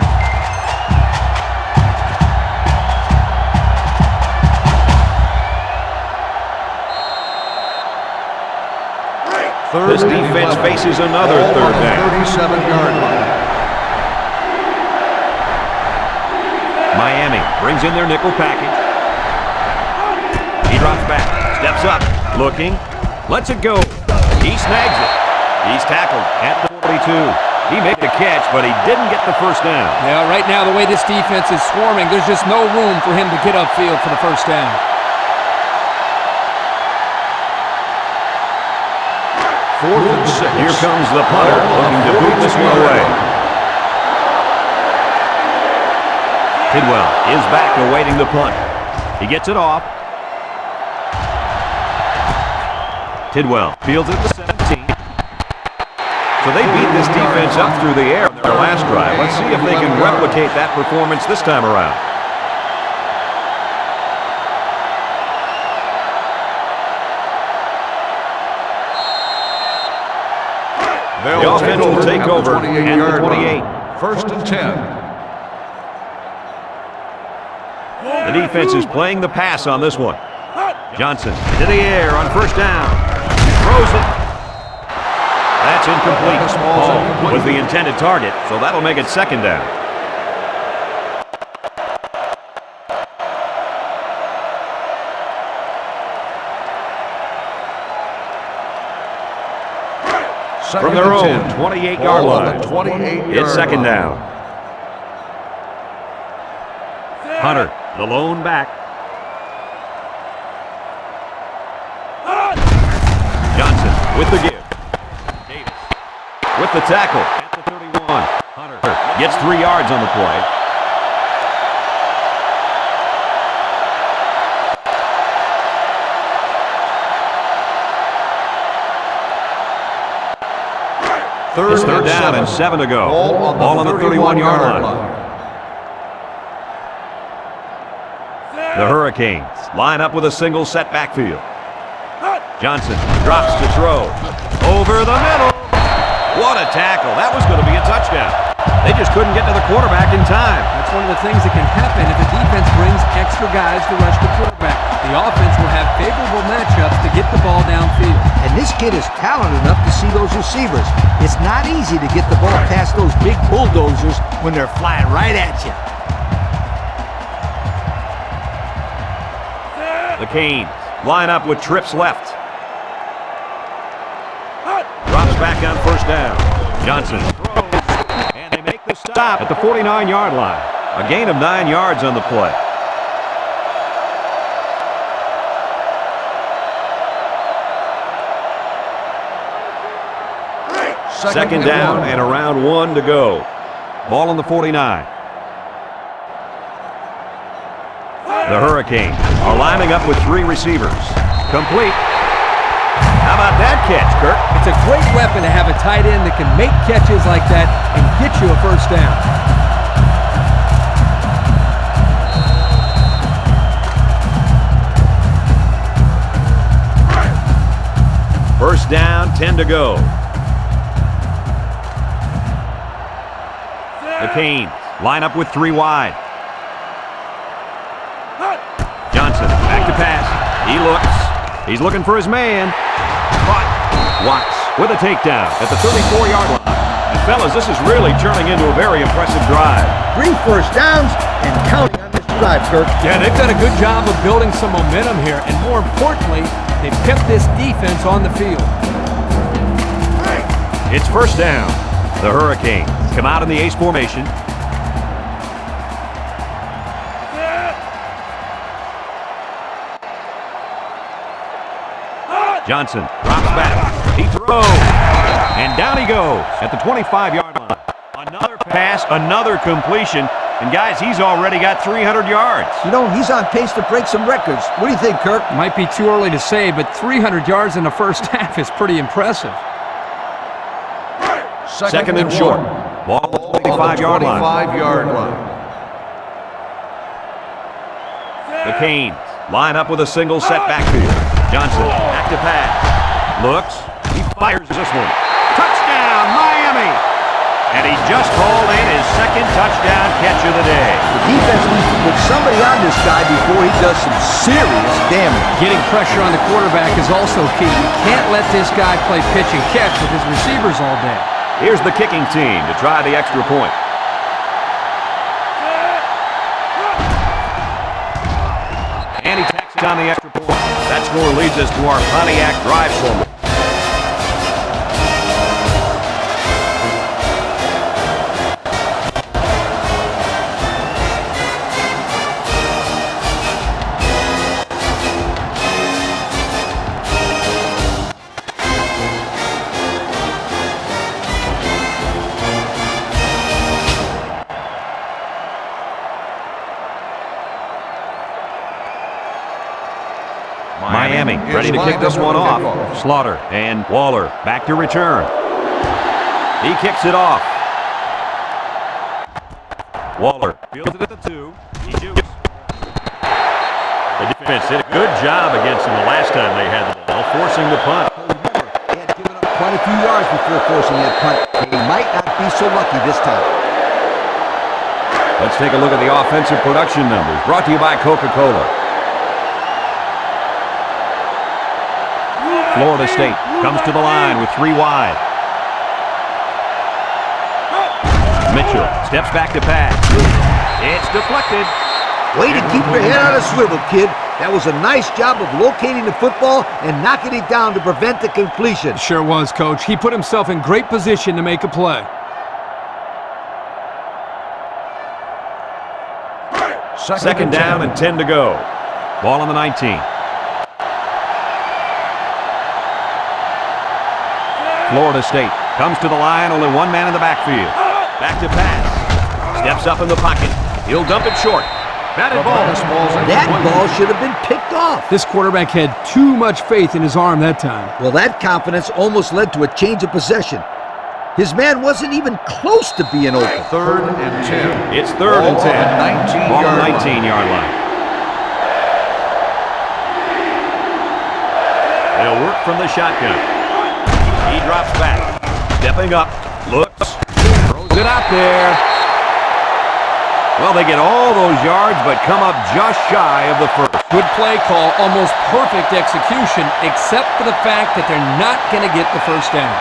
This defense faces another 3rd down. 37-yard line. Miami brings in their nickel package. He drops back, steps up, looking, lets it go. He snags it. He's tackled at the 42. He made the catch, but he didn't get the 1st down. Yeah, right now the way this defense is swarming, there's just no room for him to get upfield for the 1st down. 4th and 6. Here comes the punter, looking to boot this one away. Tidwell is back awaiting the punt. He gets it off. Tidwell fields it at the 17. So they beat this defense up through the air in their last drive. Let's see if they can replicate that performance this time around. The offense will take over at the 28. 1st and 10. The defense is playing the pass on this one. Johnson to the air on 1st down. Throws it. That's incomplete. Ball was the intended target, so that'll make it 2nd down. From their own 28-yard line. It's 2nd down. Hunter, the lone back. Johnson with the give. Davis with the tackle at the 31. Hunter gets 3 yards on the play. It's 3rd down and 7 to go. Ball on the 31-yard line. The Hurricanes line up with a single set backfield. Johnson drops to throw. Over the middle. What a tackle. That was going to be a touchdown. They just couldn't get to the quarterback in time. That's one of the things that can happen if the defense brings extra guys to rush the quarterback. The offense will have favorable matchups to get the ball downfield. And this kid is talented enough to see those receivers. It's not easy to get the ball past those big bulldozers when they're flying right at you. The Canes line up with trips left. Drops back on 1st down. Johnson throws, and they make the stop at the 49-yard line. A gain of 9 yards on the play. Second down and around 1 to go. Ball on the 49. The Hurricanes are lining up with 3 receivers. Complete. How about that catch, Kirk? It's a great weapon to have a tight end that can make catches like that and get you a 1st down. First down, 10 to go. The Canes line up with 3 wide. pass. He looks. He's looking for his man. Caught. Watts with a takedown at the 34-yard line. And fellas, this is really turning into a very impressive drive. 3 first downs and counting on this drive, Kirk. Yeah, they've done a good job of building some momentum here, and more importantly, they've kept this defense on the field. It's first down. The Hurricanes come out in the ace formation. Johnson drops back. He throws. And down he goes at the 25-yard line. Another pass, another completion. And guys, he's already got 300 yards. You know, he's on pace to break some records. What do you think, Kirk? Might be too early to say, but 300 yards in the first half is pretty impressive. Second and short. Ball at the 25-yard line. 25-yard line. The Canes line up with a single set backfield. Johnson, back to pass. Looks. He fires this one. Touchdown, Miami! And he just hauled in his second touchdown catch of the day. The defense needs to put somebody on this guy before he does some serious damage. Getting pressure on the quarterback is also key. You can't let this guy play pitch and catch with his receivers all day. Here's the kicking team to try the extra point. And he tacks it on the extra point. That score leads us to our Pontiac drive summary. Miami ready to kick this one off. Slaughter and Waller back to return. He kicks it off. Waller fields it at the 2. He shoots. The defense did a good job against him the last time they had the ball, forcing the punt. They had given up quite a few yards before forcing that punt. They might not be so lucky this time. Let's take a look at the offensive production numbers, brought to you by Coca-Cola. Florida State comes to the line with 3 wide. Mitchell steps back to pass. It's deflected. Way to keep your head on a swivel, kid. That was a nice job of locating the football and knocking it down to prevent the completion. Sure was, Coach. He put himself in great position to make a play. Second down and 10 to go. Ball on the 19. Florida State comes to the line, only one man in the backfield. Back to pass. Steps up in the pocket. He'll dump it short. Batted ball. That ball should have been picked off. This quarterback had too much faith in his arm that time. Well, that confidence almost led to a change of possession. His man wasn't even close to being open. Third and 10. It's third and 10. Ball on the 19-yard line. They'll work from the shotgun. He drops back. Stepping up. Looks. Throws it out there. Well, they get all those yards, but come up just shy of the first. Good play call, almost perfect execution, except for the fact that they're not going to get the first down.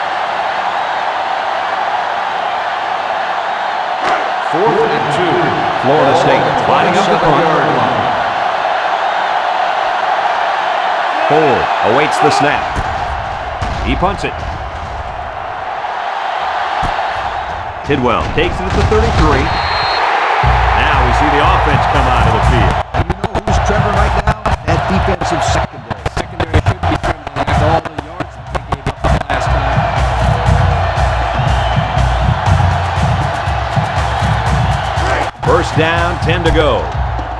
Fourth and 2. Florida State lining up the punt. Ford awaits the snap. He punts it. Tidwell takes it at the 33. Now we see the offense come out of the field. And you know who's trembling right now? That defensive secondary. Secondary should be trembling after all the yards that they gave up last time. First down, 10 to go.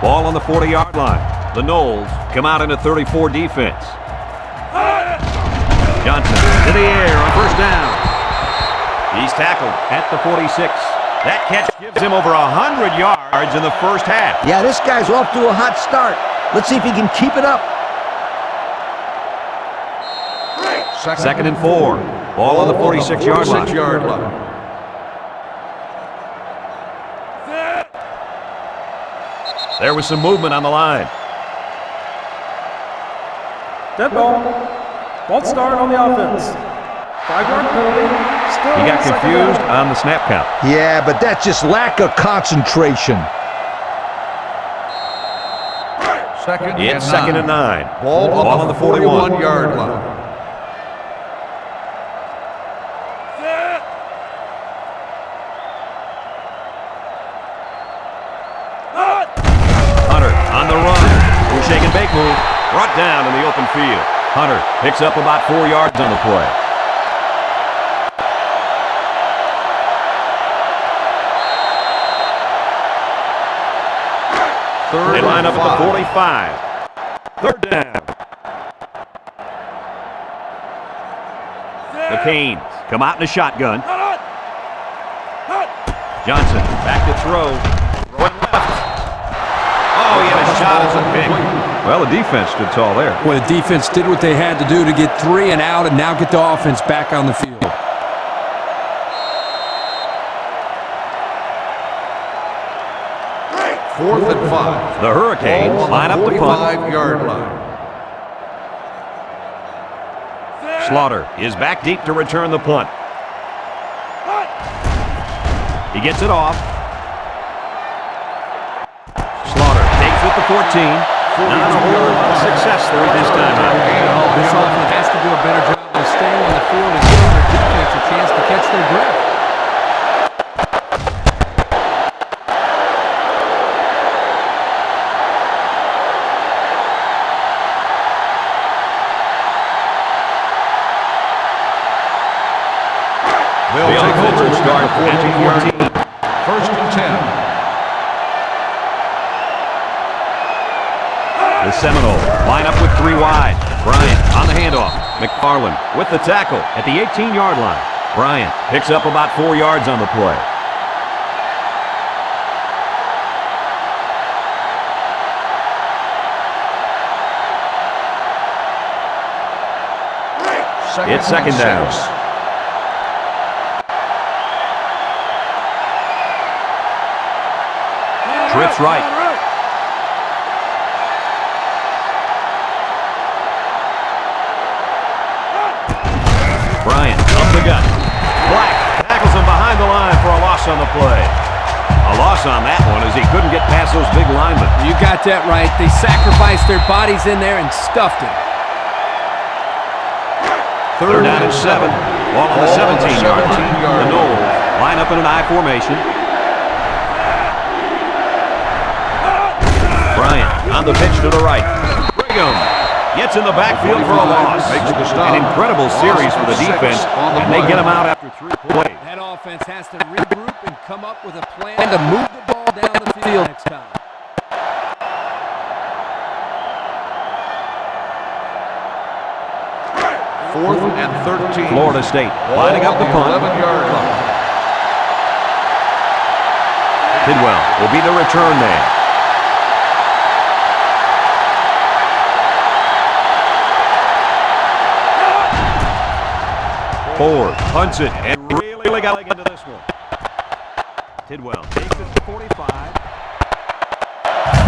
Ball on the 40-yard line. The Noles come out in a 34 defense. Johnson to the air on first down. He's tackled at the 46. That catch gives him over 100 yards in the first half. Yeah, this guy's off to a hot start. Let's see if he can keep it up. Second and 4. Ball on the 46-yard line. There was some movement on the line. Dead ball. False start on the offense. 5-yard penalty. Still He got second confused down. on the snap count. Yeah, but that's just lack of concentration. It's second and 9. Ball on the 41-yard line. Hunter on the run. Shake and bake move. Brought down in the open field. Hunter picks up about 4 yards on the play. They line up at the 45. Third down. The Canes come out in a shotgun. Johnson back to throw. Throwing left. Oh, he had a shot as a pick. Well, the defense stood tall there. Well, the defense did what they had to do to get 3 and out and now get the offense back on the field. Fourth and 5. The Hurricanes line up the punt. 45-yard line. Slaughter is back deep to return the punt. He gets it off. Slaughter takes it to 14. Not a whole lot of success there this time out. This offense has to do a better job of staying on the field and giving their defense a chance to catch their breath. The offense start at 14. First and 10. The Seminoles line up with 3 wide. Bryant on the handoff. McFarland with the tackle at the 18-yard line. Bryant picks up about 4 yards on the play. It's second down. Trips right. Bryant up the gut. Black tackles him behind the line for a loss on the play. A loss on that one as he couldn't get past those big linemen. You got that right. They sacrificed their bodies in there and stuffed it. Third down and 7. Ball on the 17-yard line. The Noles line up in an I formation. Bryant on the pitch to the right. Brigham gets in the backfield for a loss. An incredible series for the defense, and they get him out after 3 plays. That offense has to regroup and come up with a plan to move the ball down the field next time. Fourth and 13. Florida State lining up the punt. 11-yard line. Tidwell will be the return man. Ford punts it and really got into this one. Tidwell takes it to 45.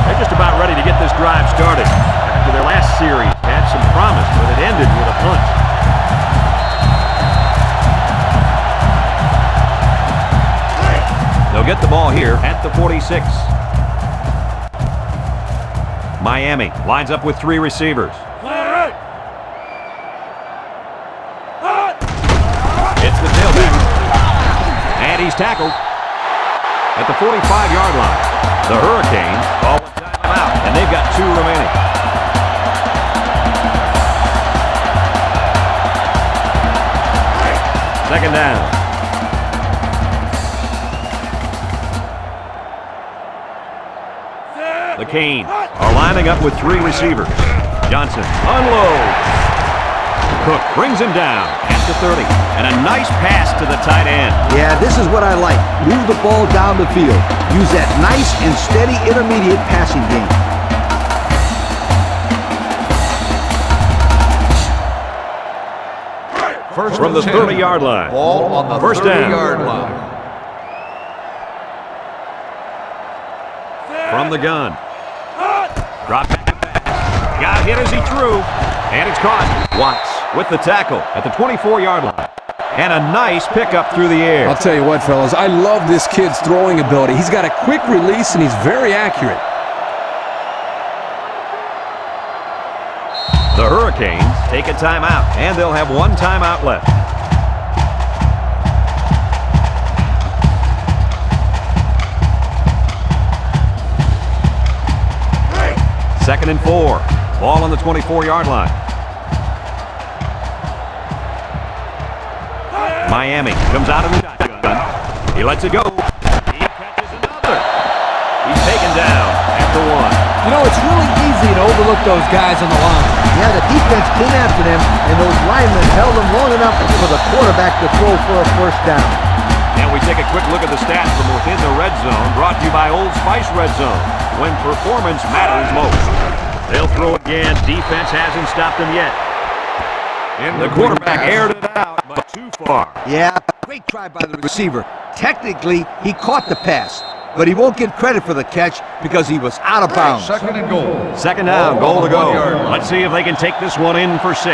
They're just about ready to get this drive started. After their last series had some promise, but it ended with a punt. They'll get the ball here at the 46. Miami lines up with 3 receivers. It's the tailback. And he's tackled at the 45-yard line. The Hurricanes call a timeout, and they've got 2 remaining. Second down. The Canes are lining up with 3 receivers. Johnson unloads. Cook brings him down at the 30. And a nice pass to the tight end. Yeah, this is what I like. Move the ball down the field. Use that nice and steady intermediate passing game. First From the and 10. 30-yard line. Ball on the First down. 30-yard line. From the gun. Drop back pass. Got hit as he threw, and it's caught. Watts with the tackle at the 24-yard line. And a nice pickup through the air. I'll tell you what, fellas, I love this kid's throwing ability. He's got a quick release, and he's very accurate. The Hurricanes take a timeout, and they'll have one timeout left. Second and 4. Ball on the 24-yard line. Miami comes out of the shotgun. He lets it go. He catches another. He's taken down after one. You know, it's really easy to overlook those guys on the line. Yeah, the defense came after them, and those linemen held them long enough for the quarterback to throw for a first down. And we take a quick look at the stats from within the red zone, brought to you by Old Spice Red Zone, when performance matters most. They'll throw again. Defense hasn't stopped them yet. The quarterback aired it out, but too far. Yeah, great try by the receiver. Technically, he caught the pass, but he won't get credit for the catch because he was out of bounds. Second and goal. Second down, goal to go. Let's see if they can take this one in for 6.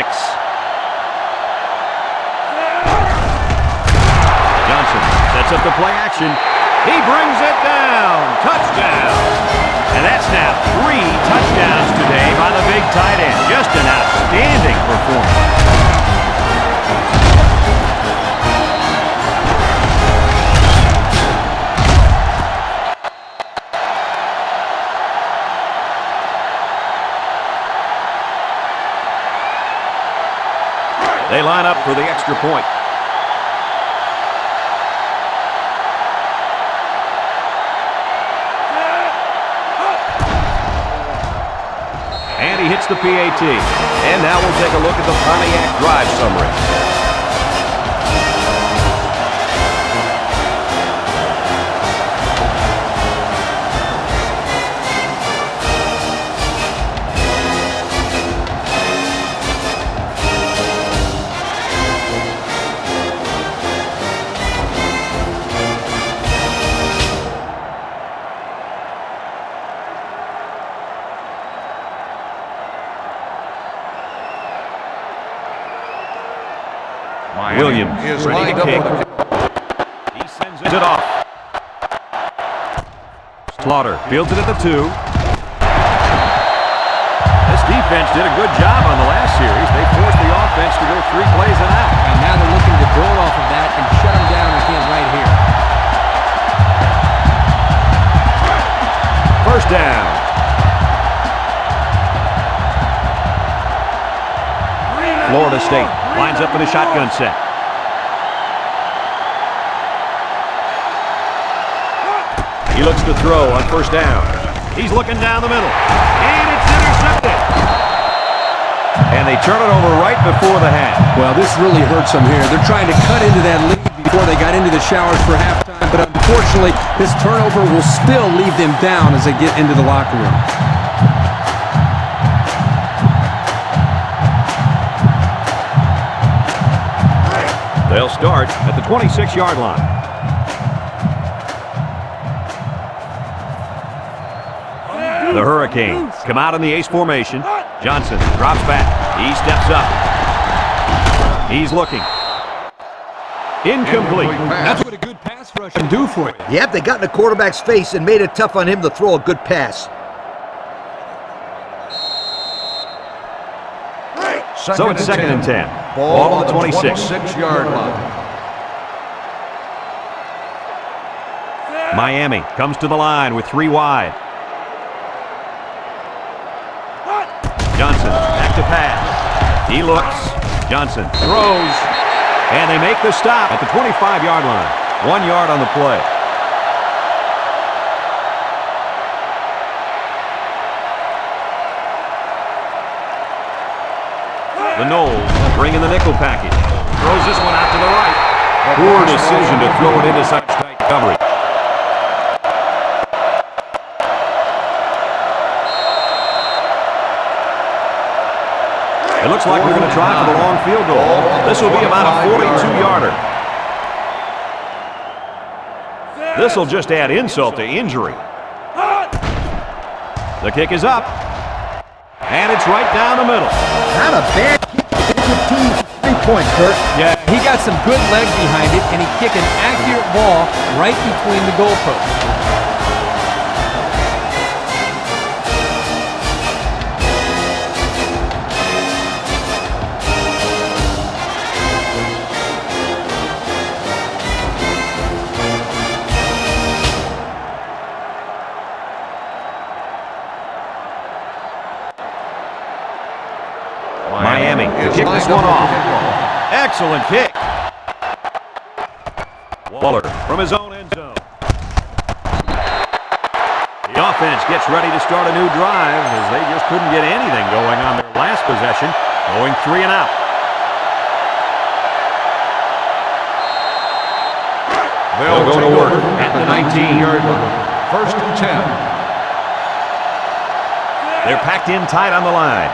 Johnson sets up the play action. He brings it down. Touchdown. And that's now 3 touchdowns today by the big tight end. Just an outstanding performance. They line up for the extra point. And he hits the PAT. And now we'll take a look at the Pontiac drive summary. Williams is ready to lined kick. up. He sends it off. Slaughter fields it at the 2. This defense did a good job on the last series. They forced the offense to go 3 plays and out. And now they're looking to build off of that and shut them down again right here. First down. Florida State lines up in a shotgun set. He looks to throw on first down. He's looking down the middle. And it's intercepted. And they turn it over right before the half. Well, this really hurts them here. They're trying to cut into that lead before they got into the showers for halftime, but unfortunately, this turnover will still leave them down as they get into the locker room. They'll start at the 26-yard line. The Hurricanes come out in the ace formation. Johnson drops back. He steps up. He's looking. Incomplete. That's what a good pass rush can do for you. Yep, they got in the quarterback's face and made it tough on him to throw a good pass. So it's second and 10. Ball on the 26. 26-yard line. Miami comes to the line with 3 wide. Johnson back to pass. He looks. Johnson throws. And they make the stop at the 25-yard line. 1 yard on the play. The Noles bring in the nickel package. Throws this one out to the right. Poor decision to throw it into such tight coverage. It looks like we're going to try for the long field goal. This will be about a 42-yarder. This will just add insult to injury. The kick is up. And it's right down the middle. Not a bad kick to get your team 3 points, Kurt. Yeah, he got some good leg behind it, and he kicked an accurate ball right between the goalposts. Miami to kick this one off. Excellent kick. Waller from his own end zone. The offense gets ready to start a new drive as they just couldn't get anything going on their last possession, going 3 and out. They'll go to work at the 19-yard line. First and 10. They're packed in tight on the line.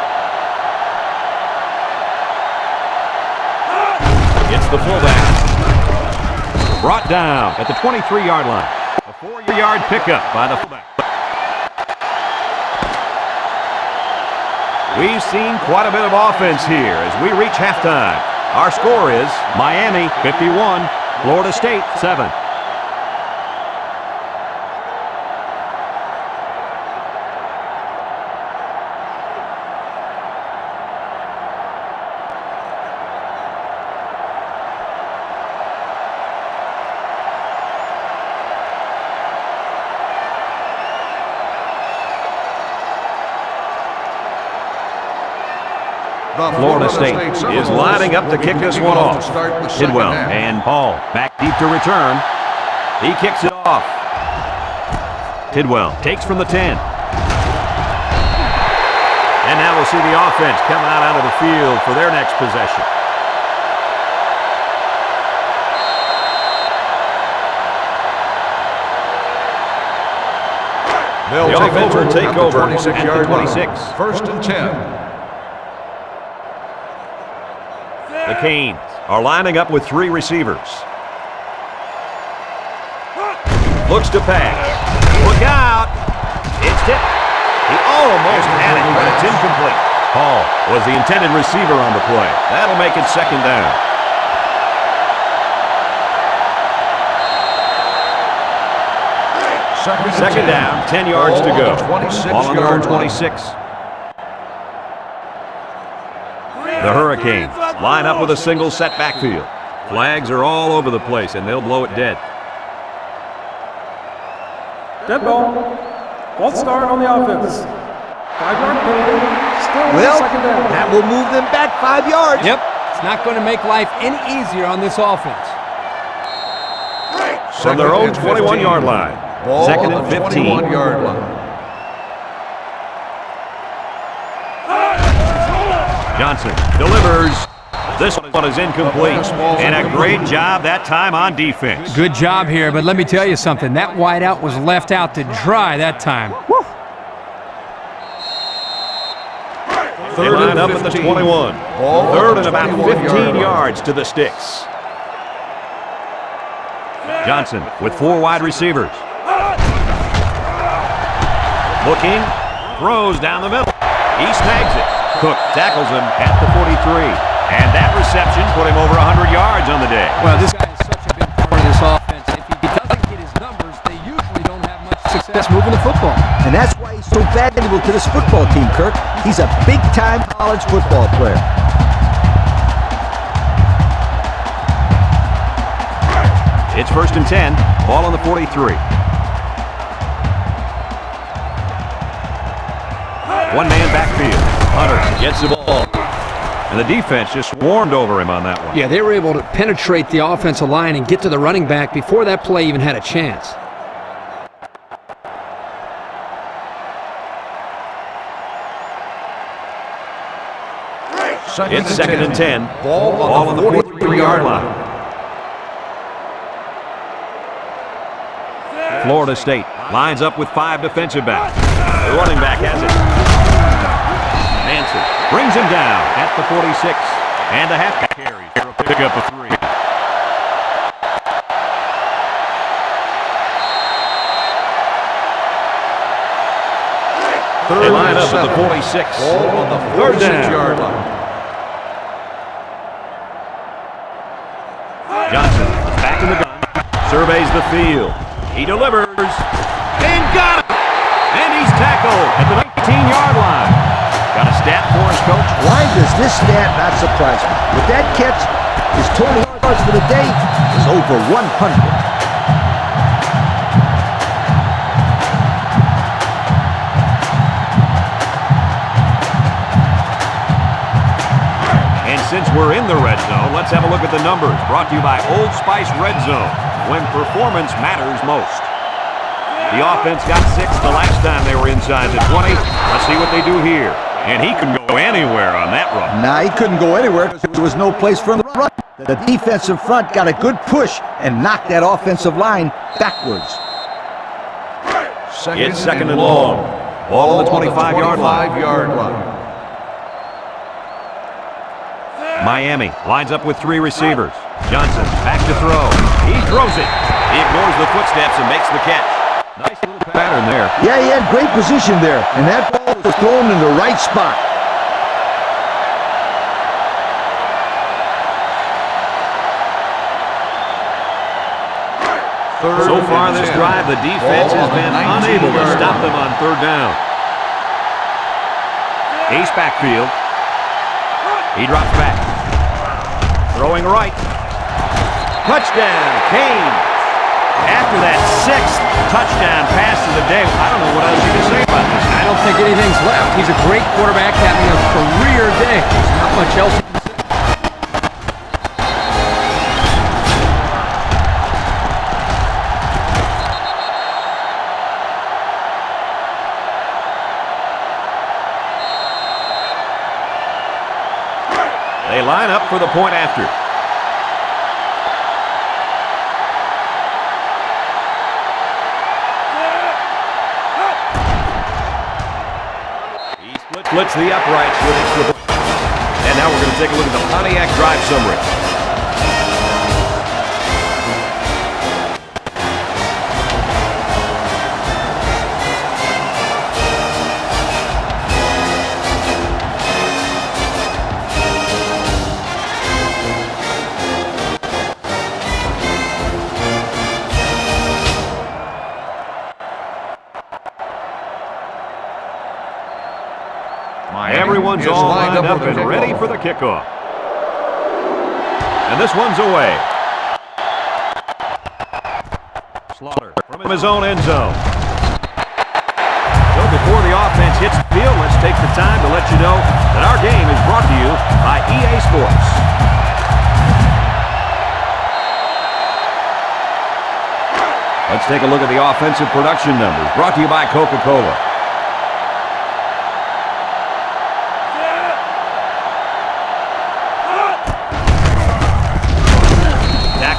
It's the fullback. Brought down at the 23-yard line. A 4-yard pickup by the fullback. We've seen quite a bit of offense here as we reach halftime. Our score is Miami 51, Florida State 7. Florida State is lining up to kick this one off. Tidwell and Paul back deep to return. He kicks it off. Tidwell takes from the 10. And now we'll see the offense come out onto the field for their next possession. The offense will take over at the 26. First and 10. The Canes are lining up with 3 receivers. Looks to pass. Look out! It's tipped. He almost had it, but it's incomplete. Paul was the intended receiver on the play. That'll make it second down. Second down, 10 yards to go. Ball on their own 26. The Hurricanes line up with a single set backfield. Flags are all over the place, and they'll blow it dead. Dead ball. False start on the offense. 5-yard penalty. Still Well, second down. that will move them back 5 yards. Yep, it's not going to make life any easier on this offense. From their own 21-yard line. Second and 15. 21-yard line. Johnson delivers. This one is incomplete. And a great job that time on defense. Good job here, but let me tell you something. That wideout was left out to dry that time. Woo. They line up at the 21. Third and about 15 yards to the sticks. Johnson with 4 wide receivers. Looking, throws down the middle. He snags it. Cook tackles him at the 43. And that reception put him over 100 yards on the day. Well, this guy is such a big part of this offense. If he doesn't get his numbers, they usually don't have much success moving the football. And that's why he's so valuable to this football team, Kirk. He's a big-time college football player. It's first and 10. Ball on the 43. One-man backfield. Hunter gets the ball. And the defense just swarmed over him on that one. Yeah, they were able to penetrate the offensive line and get to the running back before that play even had a chance. It's second and 10. Ball on the 43-yard line. Florida State lines up with 5 defensive backs. The running back has it. Manson brings him down at the 46. And a halfback carry for a pickup of 3. They line up at the 46. Ball on the Third down. 46-yard line. Johnson is back in the gun. Surveys the field. He delivers. And got it! And he's tackled at the 19-yard line. Got a stat for us, Coach? Why does this stat not surprise me? With that catch, his total yards for the day is over 100. Since we're in the red zone, let's have a look at the numbers. Brought to you by Old Spice Red Zone, when performance matters most. The offense got 6 the last time they were inside the 20. Let's see what they do here. And he can go anywhere on that run. Nah, he couldn't go anywhere because there was no place for him to run. The defensive front got a good push and knocked that offensive line backwards. It's second and long. Ball on the 25-yard line. Miami lines up with 3 receivers. Johnson back to throw. He throws it. He ignores the footsteps and makes the catch. Nice little pattern there. Yeah, he had great position there, and that ball was thrown in the right spot. So far this drive, the defense has been unable to stop them on third down. Ace backfield. He drops back. Throwing right. Touchdown, Kane. After that 6th touchdown pass of the day, I don't know what else you can say about this. I don't think anything's left. He's a great quarterback having a career day. There's not much else you can say. They line up for the point after. He splits the uprights with extra points. And now we're going to take a look at the Pontiac drive summary. Everyone's all lined up and ready for the kickoff. And this one's away. Slaughter from his own end zone. So before the offense hits the field, let's take the time to let you know that our game is brought to you by EA Sports. Let's take a look at the offensive production numbers brought to you by Coca-Cola.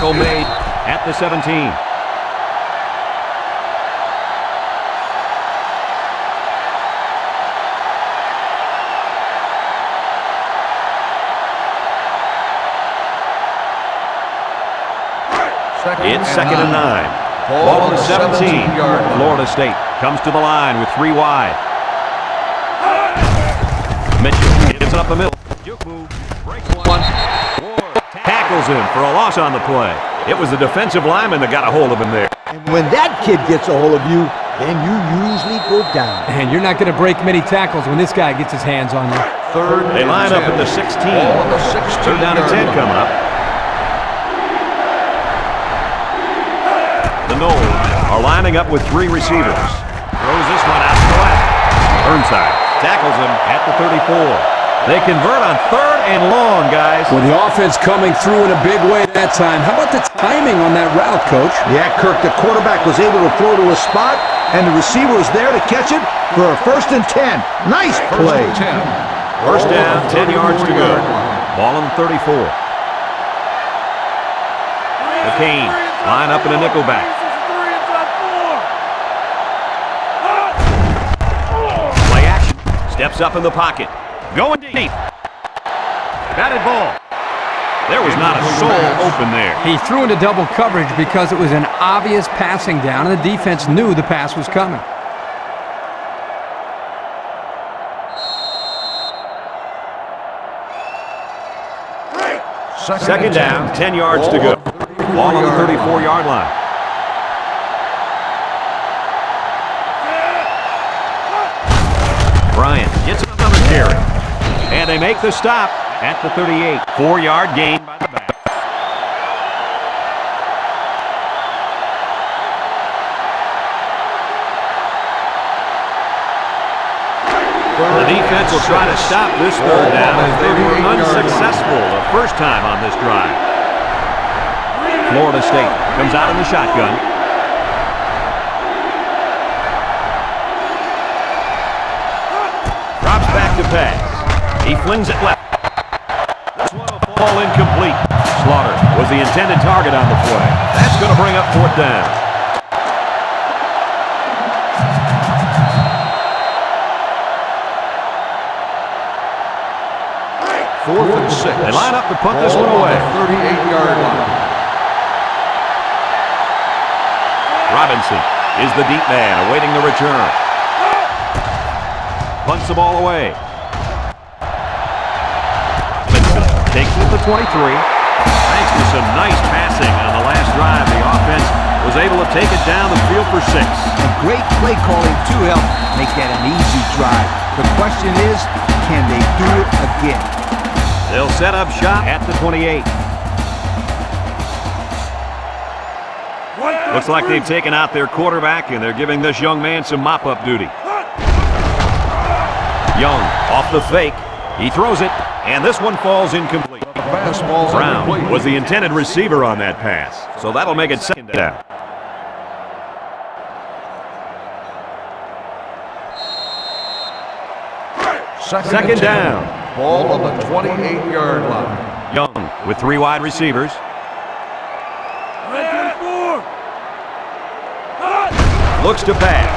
Made at the 17. It's second and 9. Ball on the 17. Florida State comes to the line with 3 wide. Mitchell gets up the middle. Juke move. Breaks one. Tackles him for a loss on the play. It was the defensive lineman that got a hold of him there. And when that kid gets a hold of you, then you usually go down. And you're not going to break many tackles when this guy gets his hands on you. They line up at the 16. Third down and 10 coming up. The Noles are lining up with 3 receivers. Throws this one out to the left. Burnside tackles him at the 34. They convert on 3rd and long, guys. Well, the offense coming through in a big way that time. How about the timing on that route, Coach? Yeah, Kirk, the quarterback was able to throw to a spot, and the receiver was there to catch it for a 1st and 10. Nice play. First down, 10 yards to go. Ball on 34. McCain line up in a nickelback. Play action. Steps up in the pocket. Going deep. Batted ball. There was not a soul open there. He threw into double coverage because it was an obvious passing down, and the defense knew the pass was coming. Second down, 10 yards to go. Ball on the 34-yard line. Bryant gets another carry. And they make the stop at the 38. 4-yard gain by the back. The defense will try to stop this third down as they were unsuccessful the first time on this drive. Florida State comes out in the shotgun. Drops back to pass. He flings it left. This one will fall incomplete. Slaughter was the intended target on the play. That's going to bring up fourth down. Fourth and 6. They line up to punt this one away. 38-yard line. Robinson is the deep man awaiting the return. Punts the ball away. Robinson takes it to the 23. Thanks to some nice passing on the last drive, the offense was able to take it down the field for 6. And great play calling to help make that an easy drive. The question is, can they do it again? They'll set up shop at the 28. Looks like they've taken out their quarterback, and they're giving this young man some mop-up duty. Young off the fake. He throws it, and this one falls incomplete. Brown was the intended receiver on that pass, so that'll make it second down. Second down. Ball on the 28-yard line. Young with 3 wide receivers. Looks to pass.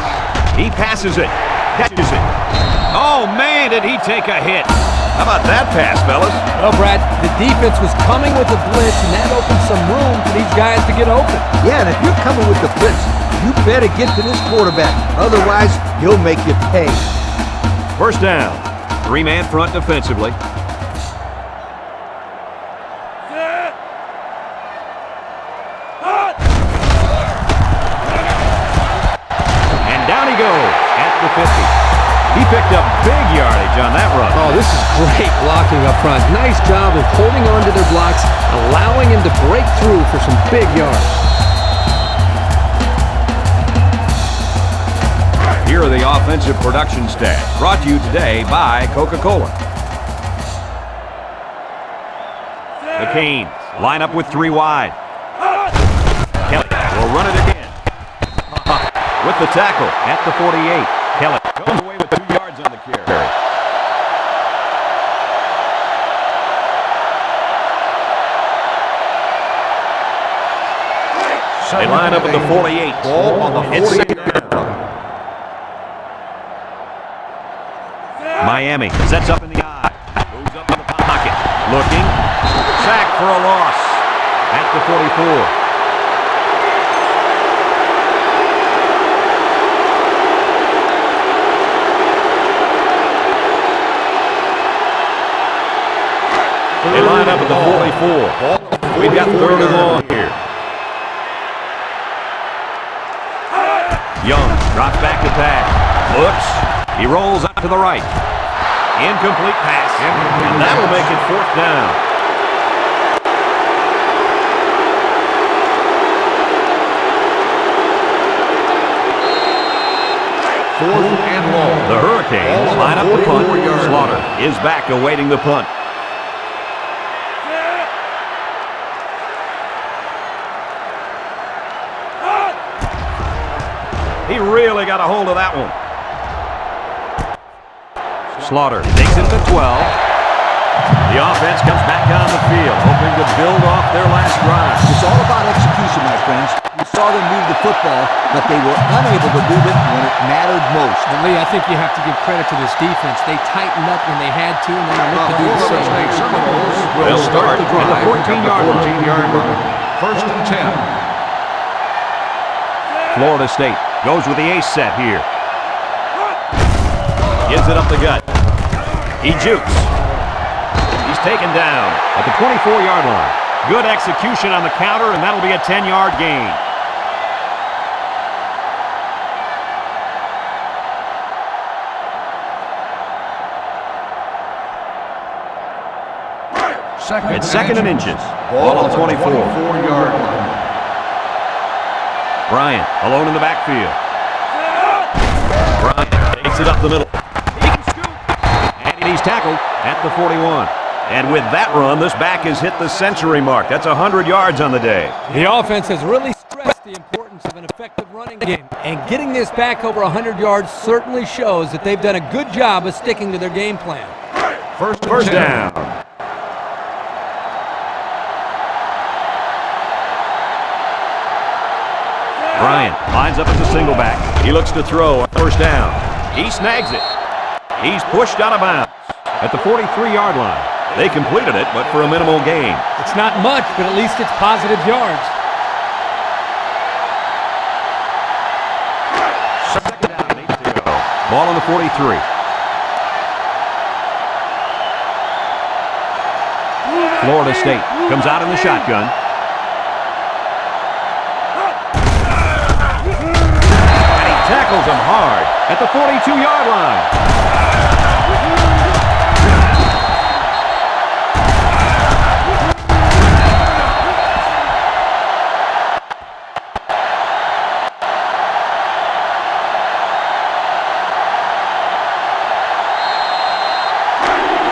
He passes it. Catches it. Oh, man, did he take a hit. How about that pass, fellas? Well, Brad, the defense was coming with a blitz, and that opened some room for these guys to get open. Yeah, and if you're coming with the blitz, you better get to this quarterback. Otherwise, he'll make you pay. First down. 3-man front defensively. And down he goes at the 50. He picked up big yardage on that run. Oh, this is great blocking up front. Nice job of holding on to their blocks, allowing him to break through for some big yards. Here are the offensive production stats, brought to you today by Coca-Cola. The Canes line up with 3 wide. Kelly will run it again. With the tackle at the 48. Kelly goes away with 2 yards on the carry. They line up at the 48. Ball on the 48-yard line. Miami sets up in the eye. Goes up in the pocket. Looking. Sack for a loss at the 44. They line up at the 44. We've got 3rd and long here. Young drops back to pass. Looks. He rolls out to the right. Incomplete pass. And that'll make it 4th down. Fourth and long. The Hurricanes line up the punt. Slaughter is back awaiting the punt. He really got a hold of that one. Slaughter takes it to 12. The offense comes back on the field, hoping to build off their last drive. It's all about execution, my friends. You saw them move the football, but they were unable to move it when it mattered most. And Lee, I think you have to give credit to this defense. They tightened up when they had to, and then they looked to do the Florida same. State Seminoles will They'll start the start drive at the 14-yard line. First and 10. Florida State goes with the ace set here. Gives it up the gut. He jukes. He's is taken down at the 24-yard line. Good execution on the counter, and that'll be a 10-yard gain. It's second and inches. Ball on the 24-yard line. Bryant alone in the backfield. Bryant takes it up the middle. He can scoop. And he's tackled at the 41. And with that run, this back has hit the century mark. That's 100 yards on the day. The offense has really stressed the importance of an effective running game. And getting this back over 100 yards certainly shows that they've done a good job of sticking to their game plan. First down. Bryant lines up as a single back. He looks to throw on first down. He snags it. He's pushed out of bounds at the 43-yard line. They completed it, but for a minimal gain. It's not much, but at least it's positive yards. Second down, 8 to go. Ball on the 43. Florida State comes out in the shotgun. Tackles him hard at the 42-yard line.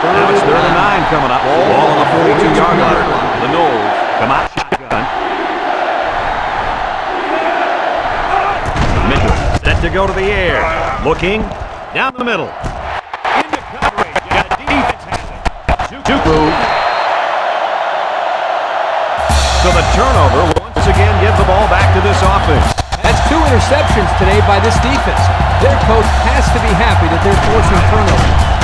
Now it's 3rd and 9 coming up. Ball on the 42-yard line. The Noles come out shotgun. Set to go to the air. Looking down the middle. Into coverage. And the defense has it. Tupu. So the turnover once again gives the ball back to this offense. That's 2 interceptions today by this defense. Their coach has to be happy that they're forcing turnovers.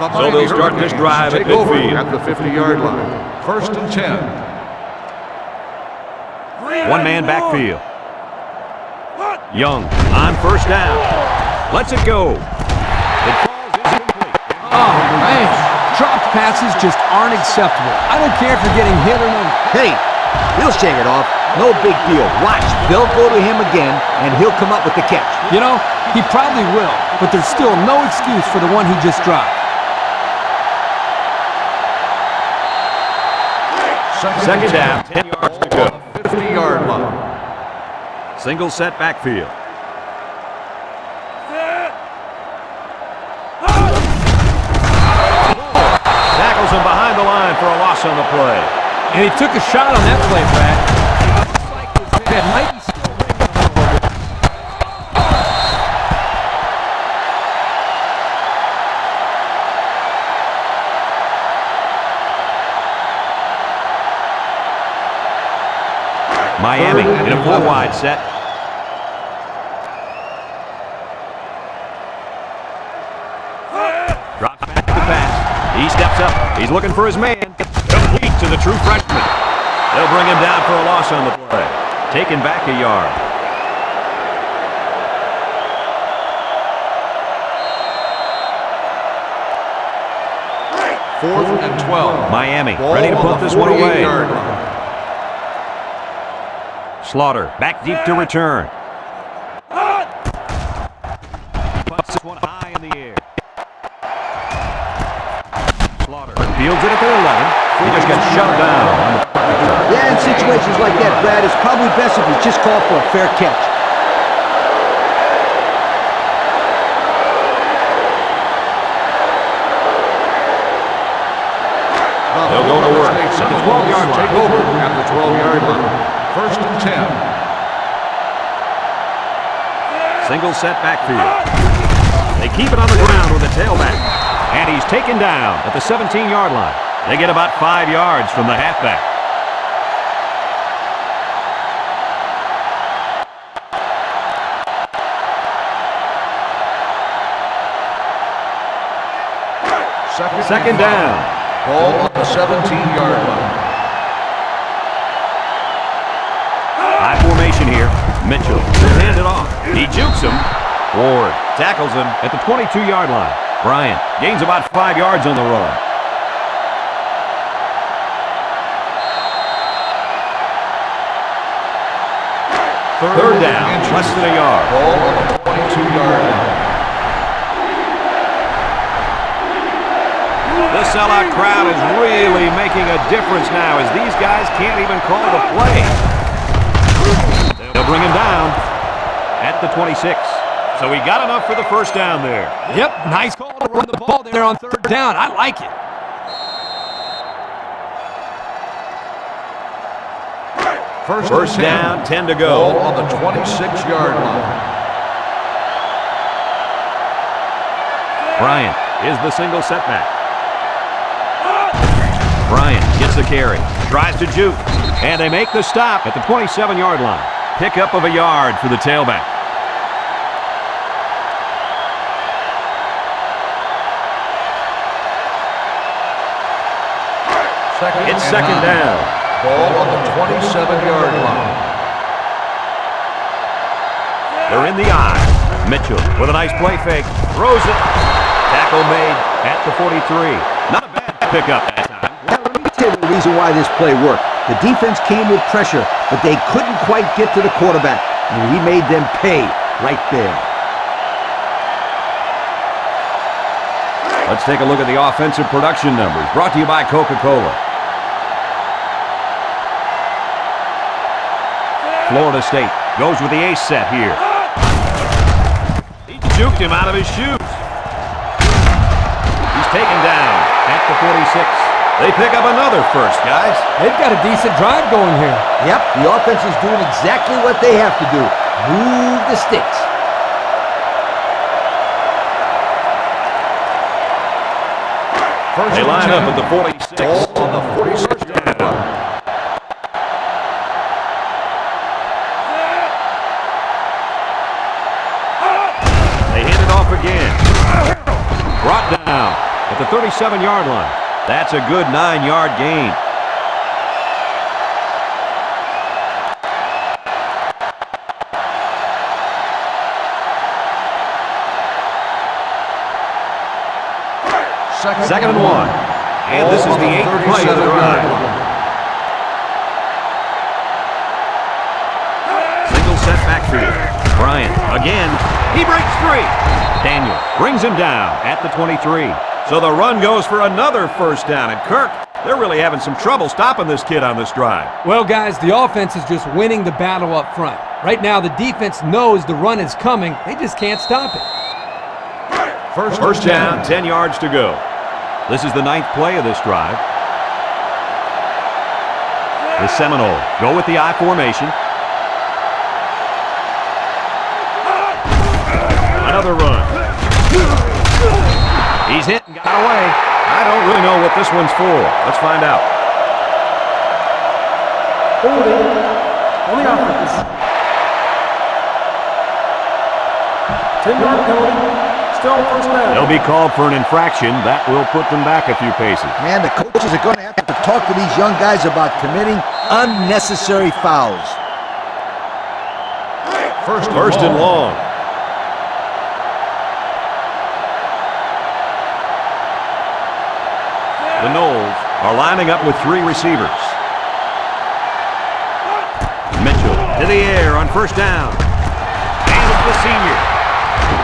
So they'll start this drive at midfield. At the 50-yard line. 1st and 10. One-man backfield. Young on first down. Lets it go. It falls incomplete. Oh, man. Dropped passes just aren't acceptable. I don't care if you're getting hit or not. Hey, he'll shake it off. No big deal. Watch, they'll go to him again, and he'll come up with the catch. You know, he probably will, but there's still no excuse for the one he just dropped. Second down, 10 yards to go. 50-yard line. Single set backfield. Tackles him behind the line for a loss on the play. And he took a shot on that play, Brad. Looks like his head might be still ringing a little bit. Miami in a 4-wide set. Drops back to pass. He steps up. He's looking for his man. Complete to the true freshman. They'll bring him down for a loss on the play. Taken back a yard. Fourth and 12. Miami ready to put this one away. Slaughter back deep to return. Puts this one high in the air. Slaughter fields it at the 11. He just got shut down. Yeah, in situations like that, Brad, it's probably best if you just call for a fair catch. They'll go to work at the 12-yard line. Take over at the 12-yard line. 1st and 10. Single set backfield. They keep it on the ground with a tailback. And he's taken down at the 17-yard line. They get about 5 yards from the halfback. Second down. Ball on the 17-yard line. High formation here. Mitchell will hand it off. He jukes him. Ward tackles him at the 22-yard line. Bryant gains about 5 yards on the run. Third down, less than a yard. Ball on the 22-yard line. The sellout crowd is really making a difference now as these guys can't even call the play. They'll bring him down at the 26. So he got enough for the first down there. Yep, nice call to run the ball there on third down. I like it. First down, 10 to go. Ball on the 26-yard line. Bryant is the single setback. Bryant gets the carry, tries to juke, and they make the stop at the 27-yard line. Pickup of a yard for the tailback. It's second down. Ball on the 27-yard line. They're in the eye. Mitchell with a nice play fake. Throws it. Tackle made at the 43. Not a bad pickup that time. Well, let me tell you the reason why this play worked. The defense came with pressure, but they couldn't quite get to the quarterback, and he made them pay right there. Let's take a look at the offensive production numbers. Brought to you by Coca-Cola. Florida State goes with the ace set here. He juked him out of his shoes. He's taken down at the 46. They pick up another first, guys. They've got a decent drive going here. Yep, the offense is doing exactly what they have to do. Move the sticks. They line up at the 46. Ball on the 46-yard line. Again. Brought down at the 37-yard line. That's a good 9-yard gain. Second and 1. And this is the 8th play of the drive. Single set backfield. Bryant again. He breaks free. Daniel brings him down at the 23. So the run goes for another first down. And Kirk, they're really having some trouble stopping this kid on this drive. Well, guys, the offense is just winning the battle up front. Right now, the defense knows the run is coming. They just can't stop it. First down, 10 yards to go. This is the 9th play of this drive. The Seminoles go with the I formation. Another run. He's hit and got away. I don't really know what this one's for. Let's find out. Holding on the offense. 10-yard penalty. Still first down. They'll be called for an infraction. That will put them back a few paces. Man, the coaches are going to have to talk to these young guys about committing unnecessary fouls. First and long. The Noles are lining up with 3 receivers. Mitchell to the air on first down. And it's the senior.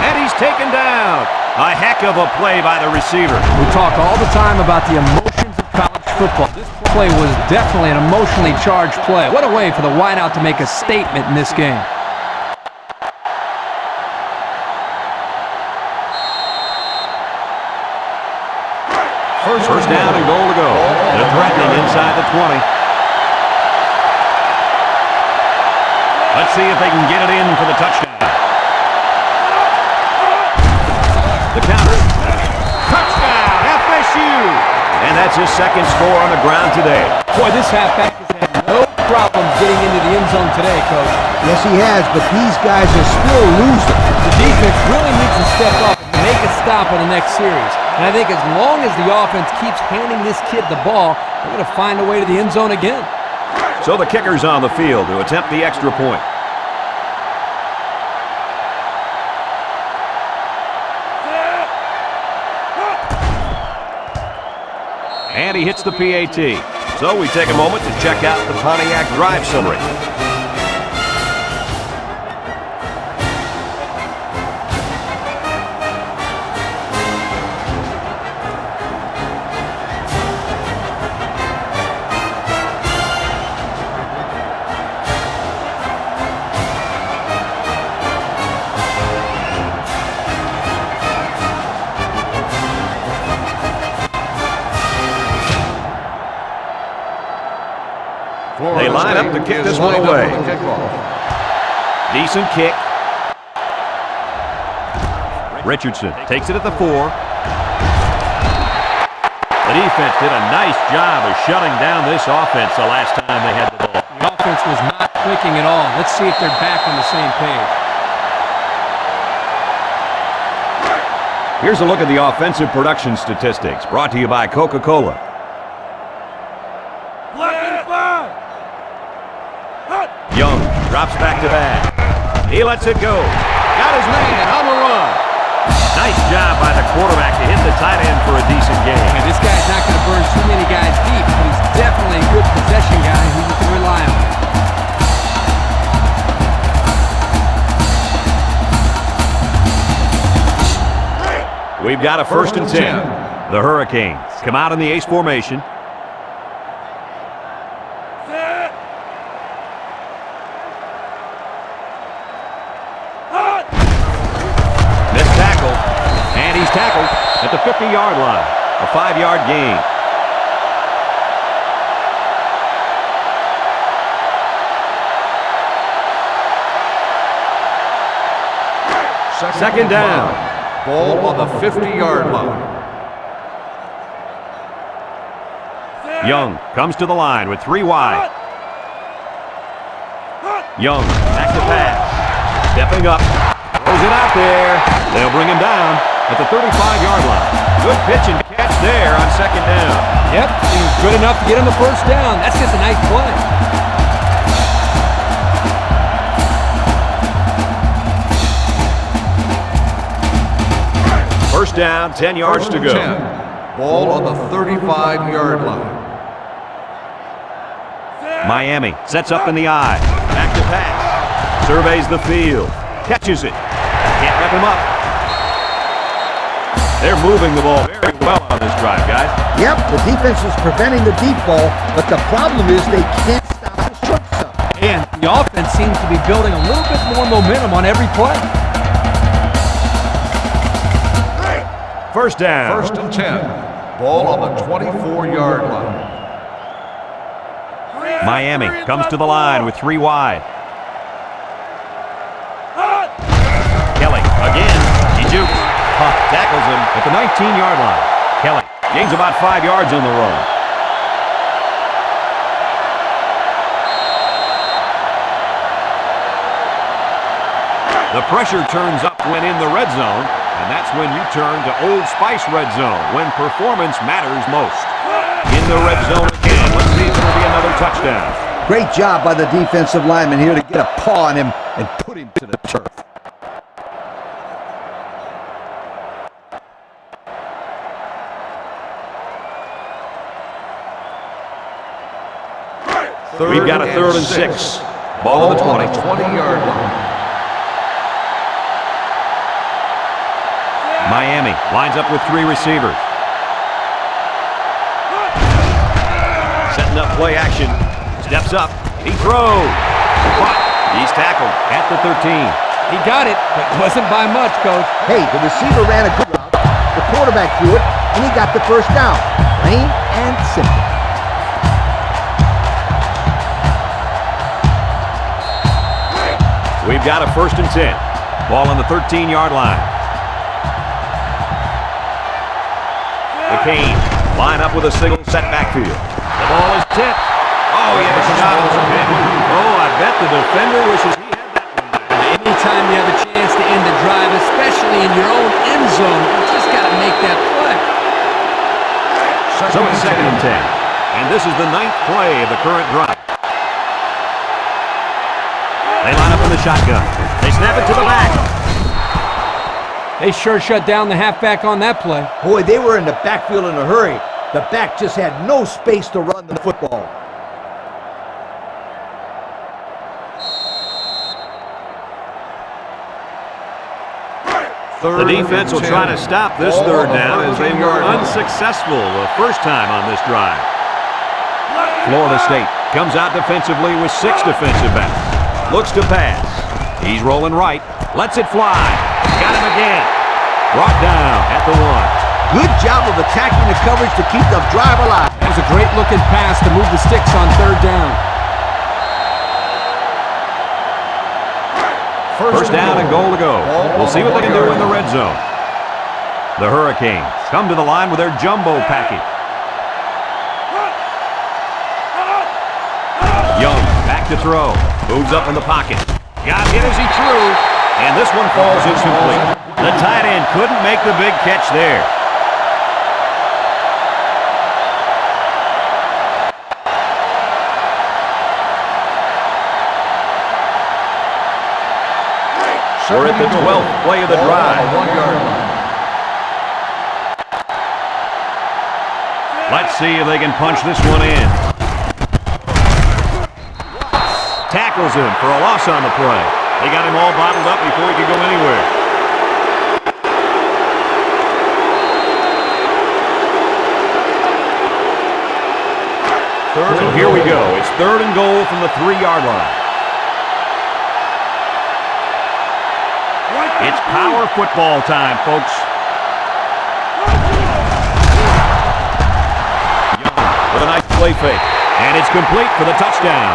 And he's taken down. A heck of a play by the receiver. We talk all the time about the emotions of college football. This play was definitely an emotionally charged play. What a way for the wideout to make a statement in this game. First down and goal to go. They're threatening inside the 20. Let's see if they can get it in for the touchdown. The counter. Touchdown, FSU! And that's his second score on the ground today. Boy, this halfback has had no problems getting into the end zone today, Coach. Yes, he has, but these guys are still losing. The defense really needs to step up and make a stop on the next series. And I think as long as the offense keeps handing this kid the ball, they're going to find a way to the end zone again. So the kicker's on the field to attempt the extra point. And he hits the PAT. So we take a moment to check out the Pontiac drive summary. They line up to kick this one away. Decent kick. Richardson takes it at the 4. The defense did a nice job of shutting down this offense the last time they had the ball. The offense was not clicking at all. Let's see if they're back on the same page. Here's a look at the offensive production statistics brought to you by Coca-Cola. Young drops back to back. He lets it go. Got his man on the run. Nice job by the quarterback to hit the tight end for a decent game. And this guy's not going to burn too many guys deep, but he's definitely a good possession guy who you can rely on. We've got a 1st and 10. The Hurricanes come out in the ace formation. Tackled at the 50-yard line. A 5-yard gain. Second down. Ball on the 50-yard line. Young comes to the line with 3 wide. Young back to pass. Stepping up. Throws it out there. They'll bring him down at the 35-yard line. Good pitch and catch there on 2nd down. Yep, he was good enough to get him the 1st down. That's just a nice play. First down, 10 yards to go. 10. Ball on the 35-yard line. Miami sets up in the I. Back to pass. Surveys the field. Catches it. Can't wrap him up. They're moving the ball very well on this drive, guys. Yep, the defense is preventing the deep ball, but the problem is they can't stop the short stuff. And the offense seems to be building a little bit more momentum on every play. First down. 1st and 10. Ball on the 24-yard line. Miami comes to the line with 3 wide. Kelly again. He jukes. Huff tackles him at the 19-yard line. Kelly gains about 5 yards on the run. The pressure turns up when in the red zone, and that's when you turn to Old Spice Red Zone, when performance matters most. In the red zone again. Let's see if it'll be another touchdown. Great job by the defensive lineman here to get a paw on him and put him to the turf. We've got a 3rd and 6. Ball on the 20-yard line. Miami lines up with 3 receivers. Setting up play action. Steps up. He throws. He's tackled at the 13. He got it, but it wasn't by much, Coach. Hey, the receiver ran a good route. The quarterback threw it, and he got the 1st down. Plain and simple. We've got a 1st and 10. Ball on the 13-yard line. The Canes line up with a single set backfield. The ball is tipped. Oh, he had a shot at the pin. Oh, I bet the defender wishes he had that one. Anytime you have a chance to end the drive, especially in your own end zone. You just got to make that play. So it's 2nd and 10. And this is the 9th play of the current drive. They line up in the shotgun. They snap it to the back. They sure shut down the halfback on that play. Boy, they were in the backfield in a hurry. The back just had no space to run the football. The defense will try to stop this 3rd down as they were unsuccessful the first time on this drive. Florida State comes out defensively with 6 defensive backs. Looks to pass. He's rolling right. Lets it fly. Got him again. Brought down at the 1. Good job of attacking the coverage to keep the drive alive. That was a great looking pass to move the sticks on 3rd down. First down and goal to go. We'll see what they can do in the red zone. The Hurricanes come to the line with their jumbo package. Young back to throw. Moves up in the pocket. Got hit as he threw. And this one falls incomplete. The tight end couldn't make the big catch there. We're at the 12th play of the drive. Let's see if they can punch this one in. Tackles him for a loss on the play. They got him all bottled up before he could go anywhere. So here we go. It's 3rd and goal from the 3-yard line. It's power football time, folks. Young with a nice play fake. And it's complete for the touchdown.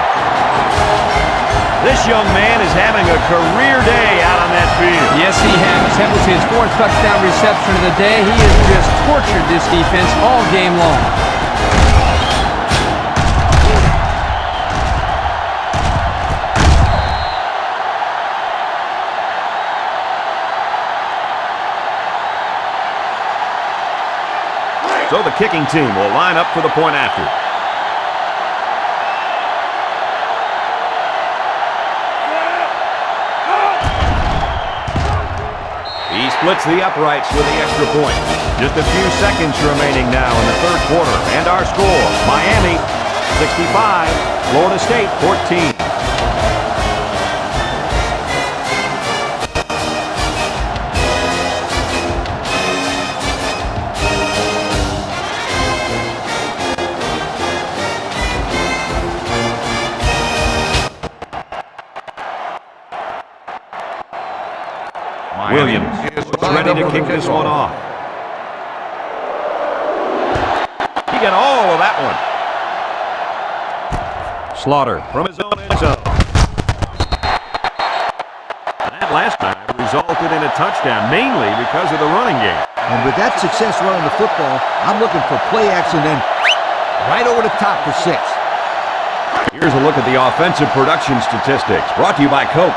This young man is having a career day out on that field. Yes, he has. That was his 4th touchdown reception of the day. He has just tortured this defense all game long. So the kicking team will line up for the point after. He splits the uprights with the extra point. Just a few seconds remaining now in the 3rd quarter. And our score, Miami 65, Florida State 14. Williams is ready to kick this one off. He got all of that one. Slaughter from his own end zone. That last time resulted in a touchdown, mainly because of the running game. And with that success running the football, I'm looking for play action then right over the top for 6. Here's a look at the offensive production statistics brought to you by Coke.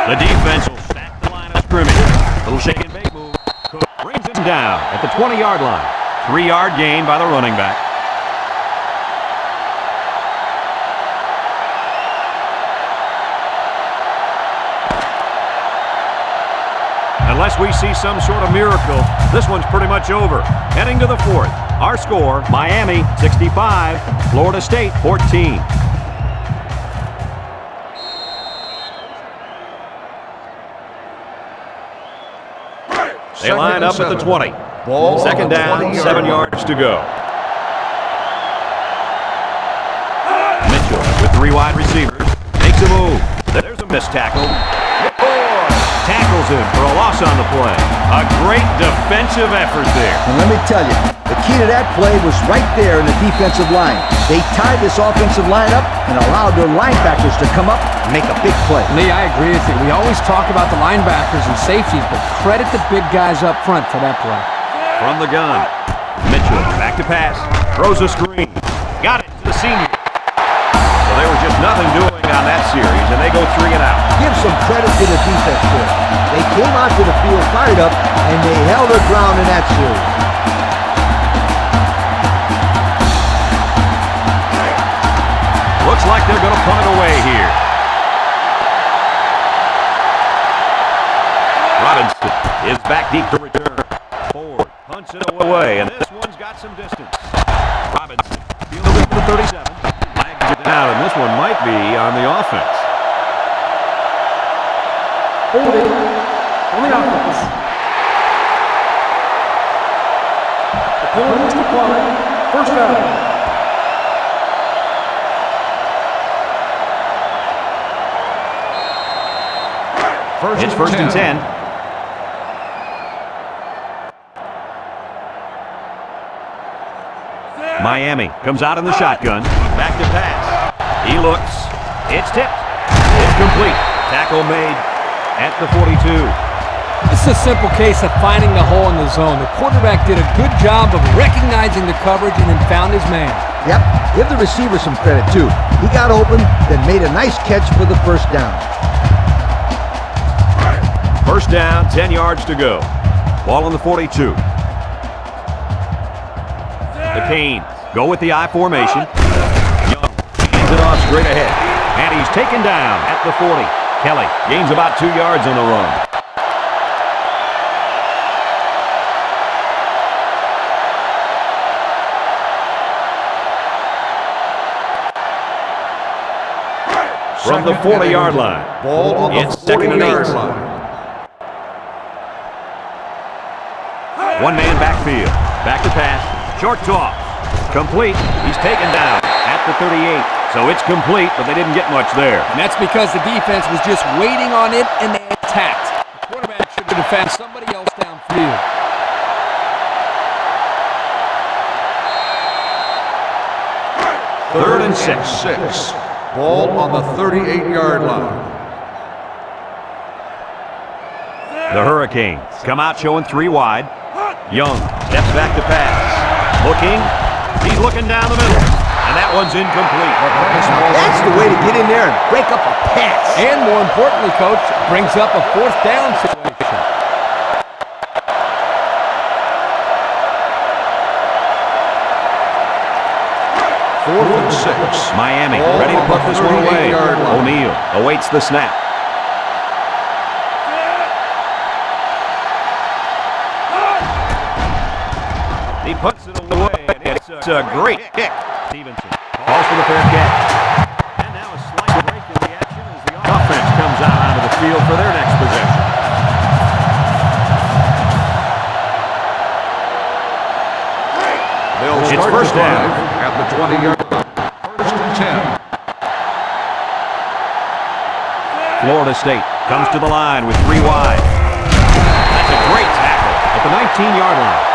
The defense will stack the line of scrimmage. Little shake and bake move. Cook brings him down at the 20-yard line. 3-yard gain by the running back. Unless we see some sort of miracle, this one's pretty much over. Heading to the 4th. Our score, Miami 65, Florida State 14. They line up at the 20. Second down, 7 yards to go. Mitchell with 3 wide receivers. Makes a move. There's a missed tackle. Tackles him for a loss on the play. A great defensive effort there. And let me tell you, the key to that play was right there in the defensive line. They tied this offensive line up and allowed their linebackers to come up and make a big play. Lee, I agree with you. We always talk about the linebackers and safeties, but credit the big guys up front for that play. From the gun, Mitchell back to pass. Throws a screen. Got it to the senior. So there was just nothing doing on that series, and they go 3 and out. Give some credit to the defense there. They came out to the field fired up, and they held their ground in that series. Looks like they're going to punt it away here. Robinson is back deep to return. Ford punts it away, and this one's got some distance. Robinson fields it to the 37. Flags it down, and this one might be on the offense. Holding on the offense. The penalty is applied. First down. It's first and 10. Miami comes out in the shotgun. Back to pass. He looks. It's tipped. It's complete. Tackle made at the 42. This is a simple case of finding the hole in the zone. The quarterback did a good job of recognizing the coverage and then found his man. Yep, give the receiver some credit too. He got open, then made a nice catch for the first down. First down, 10 yards to go. Ball on the 42. The Canes go with the I formation. Young hands it off straight ahead. And he's taken down at the 40. Kelly gains about 2 yards on the run. From the 40-yard line. Ball on the It's second and 8. 40-yard line. One man backfield. Back to pass. Short toss. Complete. He's taken down at the 38. So it's complete, but they didn't get much there. And that's because the defense was just waiting on it and they attacked. The quarterback should have found somebody else downfield. Third and 6. Ball on the 38-yard line. The Hurricanes come out showing 3 wide. Young steps back to pass. Looking. He's looking down the middle. And that one's incomplete. That's the way to get in there and break up a pass. And more importantly, Coach, brings up a 4th down situation. Fourth and 6. Miami Ball ready to on put the this one away. 38-yard line. O'Neal awaits the snap. He puts it away, and it's a great kick. Stevenson calls for the fair catch. And now a slight break in the action as the offense comes out onto the field for their next possession. They'll It's start first the down. drive at the 20-yard line. First and 10. Florida State comes to the line with 3 wide. That's a great tackle at the 19-yard line.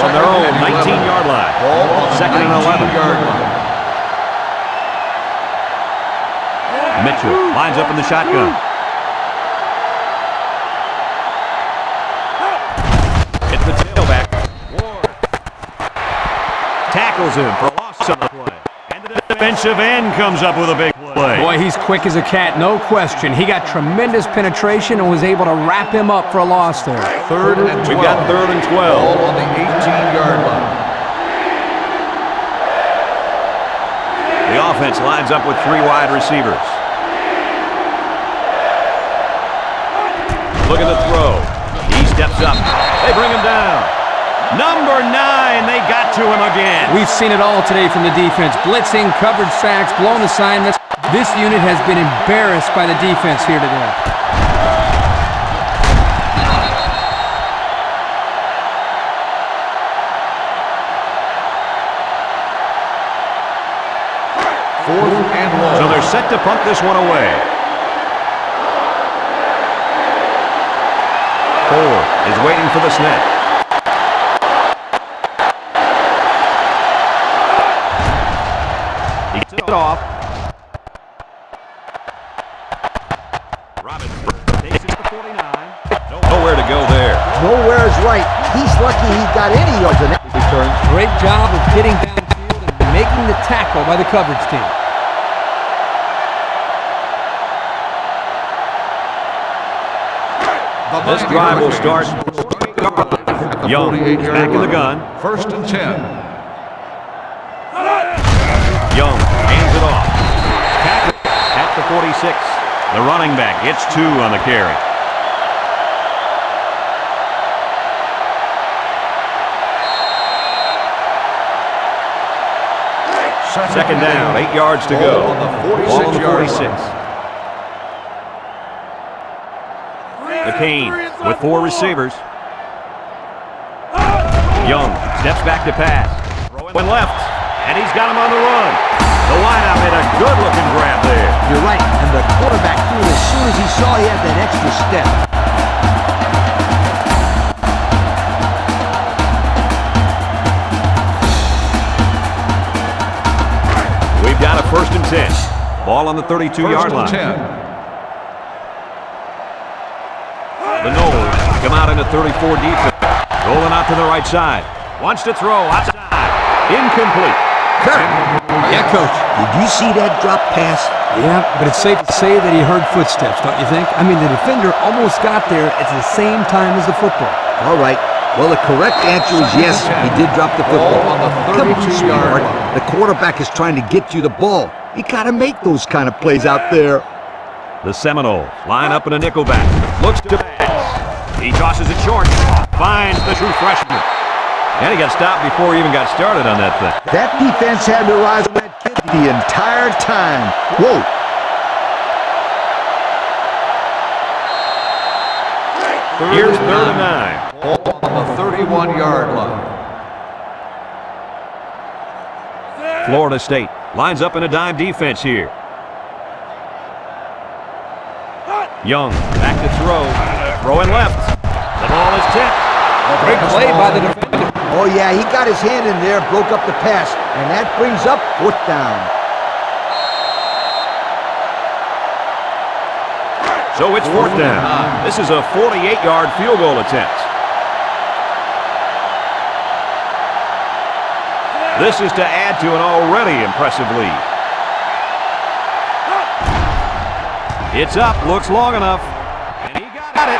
From their own 19-yard line. Ball on the Second and 11. 19-yard line. Mitchell lines up in the shotgun. It's the tailback. Ward tackles him for a loss on the play. And the defensive end comes up with a big play. Boy, he's quick as a cat, no question. He got tremendous penetration and was able to wrap him up for a loss there. Third and 12. We've got third and 12. Ball on the 18-yard line. The offense lines up with 3 wide receivers. Look at the throw. He steps up. They bring him down. Number 9, they got to him again. We've seen it all today from the defense. Blitzing, coverage sacks, blown assignments. This unit has been embarrassed by the defense here today. Fourth and long. So they're set to punt this one away. Ford is waiting for the snap. Robinson takes it to the 49. Nowhere to go there. Nowhere is right. He's lucky he got any yards on that return. Great job of getting downfield and making the tackle by the coverage team. This drive will start. Young is back in the gun. 1st and 10. Young hands it off. Tackle at the 46. The running back gets 2 on the carry. Second down, 8 yards to go. Ball on the Ball on the 46. 46. The Cane with 4 receivers. Young steps back to pass. Throwing left, and he's got him on the run. The wideout made a good-looking grab there. You're right, and the quarterback threw it as soon as he saw he had that extra step. We've got a 1st and 10. Ball on the 32-yard line. 10. The Noles come out in a 34 defense. Rolling out to the right side. Wants to throw outside. Incomplete. Yeah, Coach. Did you see that drop pass? Yeah, but it's safe to say that he heard footsteps, don't you think? I mean, the defender almost got there at the same time as the football. All right. Well, the correct answer is yes, he did drop the football. Ball on the Come on, 32-yard sweetheart. line. The quarterback is trying to get you the ball. You got to make those kind of plays out there. The Seminoles line up in a nickelback. Looks to pass. He tosses it short. Finds the true freshman. And he got stopped before he even got started on that thing. That defense had their eyes on that kid the entire time. Whoa. Here's 3rd and 9. Ball on the 31-yard line. Florida State lines up in a dime defense here. Young back to throw. Throwing left. The ball is tipped. Great play by the defender. Oh, yeah, he got his hand in there, broke up the pass, and that brings up 4th down. So it's 4th down. This is a 48-yard field goal attempt. This is to add to an already impressive lead. It's up, looks long enough, and he got it.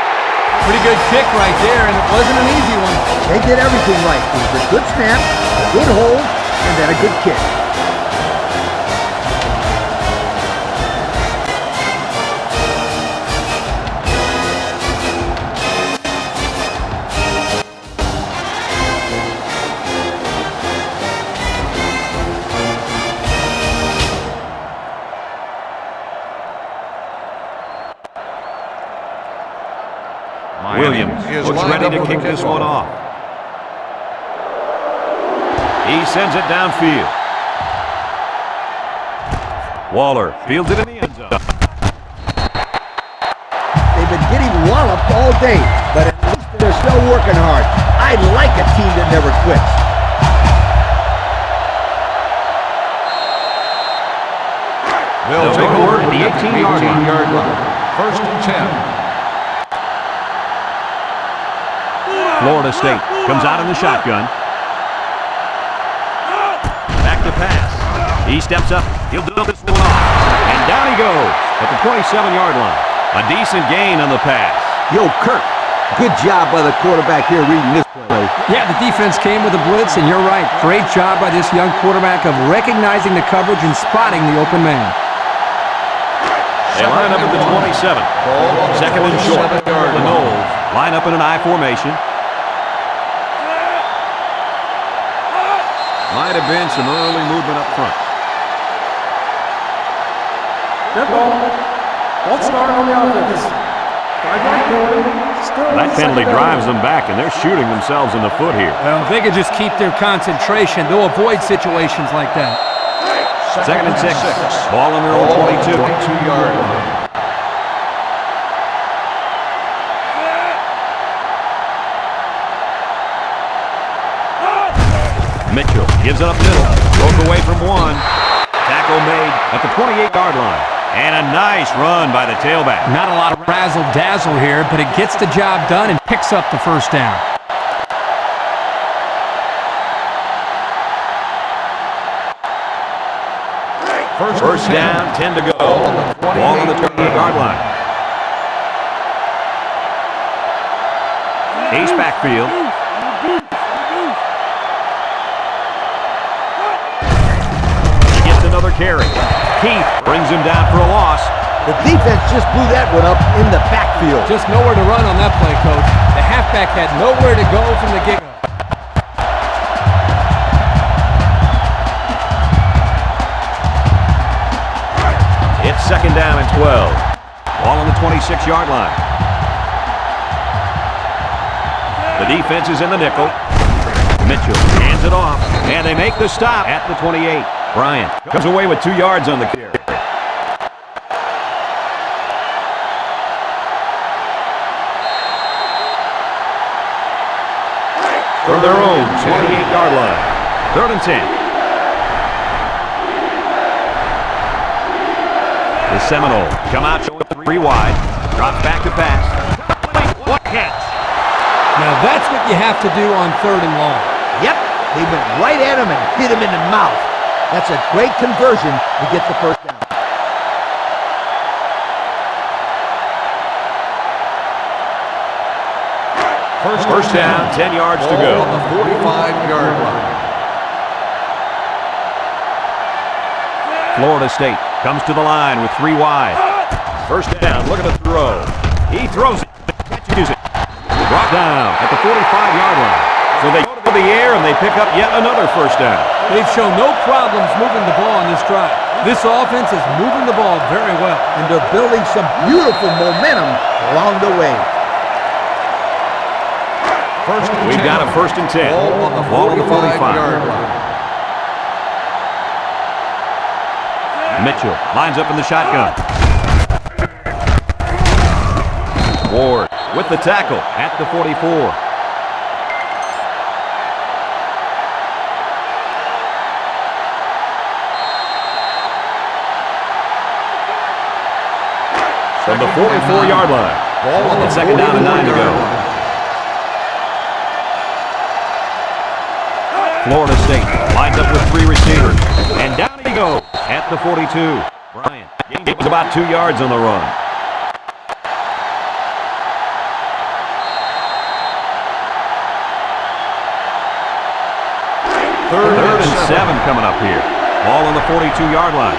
Pretty good kick right there, and it wasn't an easy one. They did everything right. It was a good snap, a good hold, and then a good kick. Williams looks ready to kick this one off. He sends it downfield. Waller fields it in the end zone. They've been getting walloped all day, but at least they're still working hard. I like a team that never quits. They'll take over at the 18-yard line. 1st and 10. Florida State comes out in the shotgun. Back to pass. He steps up. He'll dump this one off. And down he goes at the 27-yard line. A decent gain on the pass. Yo, Kirk, good job by the quarterback here reading this play. Yeah, the defense came with a blitz, and you're right. Great job by this young quarterback of recognizing the coverage and spotting the open man. They line up at the 27. 2nd and short. The Noles line up in an I formation. Might have been some early movement up front. Dead ball. False start on the offense. 5-yard penalty. Still That penalty second down. drives them back, and they're shooting themselves in the foot here. Well, if they could just keep their concentration, they'll avoid situations like that. 2nd and 6. Ball on their own 22. 22-yard line. Mitchell gives it up middle. Broke away from one. Tackle made at the 28-yard line. And a nice run by the tailback. Not a lot of razzle-dazzle here, but it gets the job done and picks up the first down. First down, 10 to go. Ball on the 28-yard line. Ace backfield. He gets another carry. Keith brings him down for a loss. The defense just blew that one up in the backfield. Just nowhere to run on that play, Coach. The halfback had nowhere to go from the get-go. It's second down and 12. Ball on the 26-yard line. The defense is in the nickel. Mitchell hands it off, and they make the stop at the 28. Bryant comes away with 2 yards on the carry. From their own 28-yard line. 3rd and 10. The Seminoles come out showing 3 wide. Drops back to pass. What catch? Now that's what you have to do on 3rd and long. Yep, they went right at him and hit him in the mouth. That's a great conversion to get the first down. First down, 10 yards to go. On the 45-yard line. Florida State comes to the line with 3 wide. First down, look at the throw. He throws it. Catches it. Brought down at the 45-yard line. So they go to the air and they pick up yet another first down. They've shown no problems moving the ball on this drive. This offense is moving the ball very well. And they're building some beautiful momentum along the way. We've got a 1st and 10. Ball on the 45-yard line. Mitchell lines up in the shotgun. Ward with the tackle at the 44. From the 44-yard line. Ball on the Second down and 9 to go. Florida State lines up with 3 receivers. And down he goes at the 42. Bryant gains about 2 yards on the run. Third and 7 coming up here. Ball on the 42-yard line.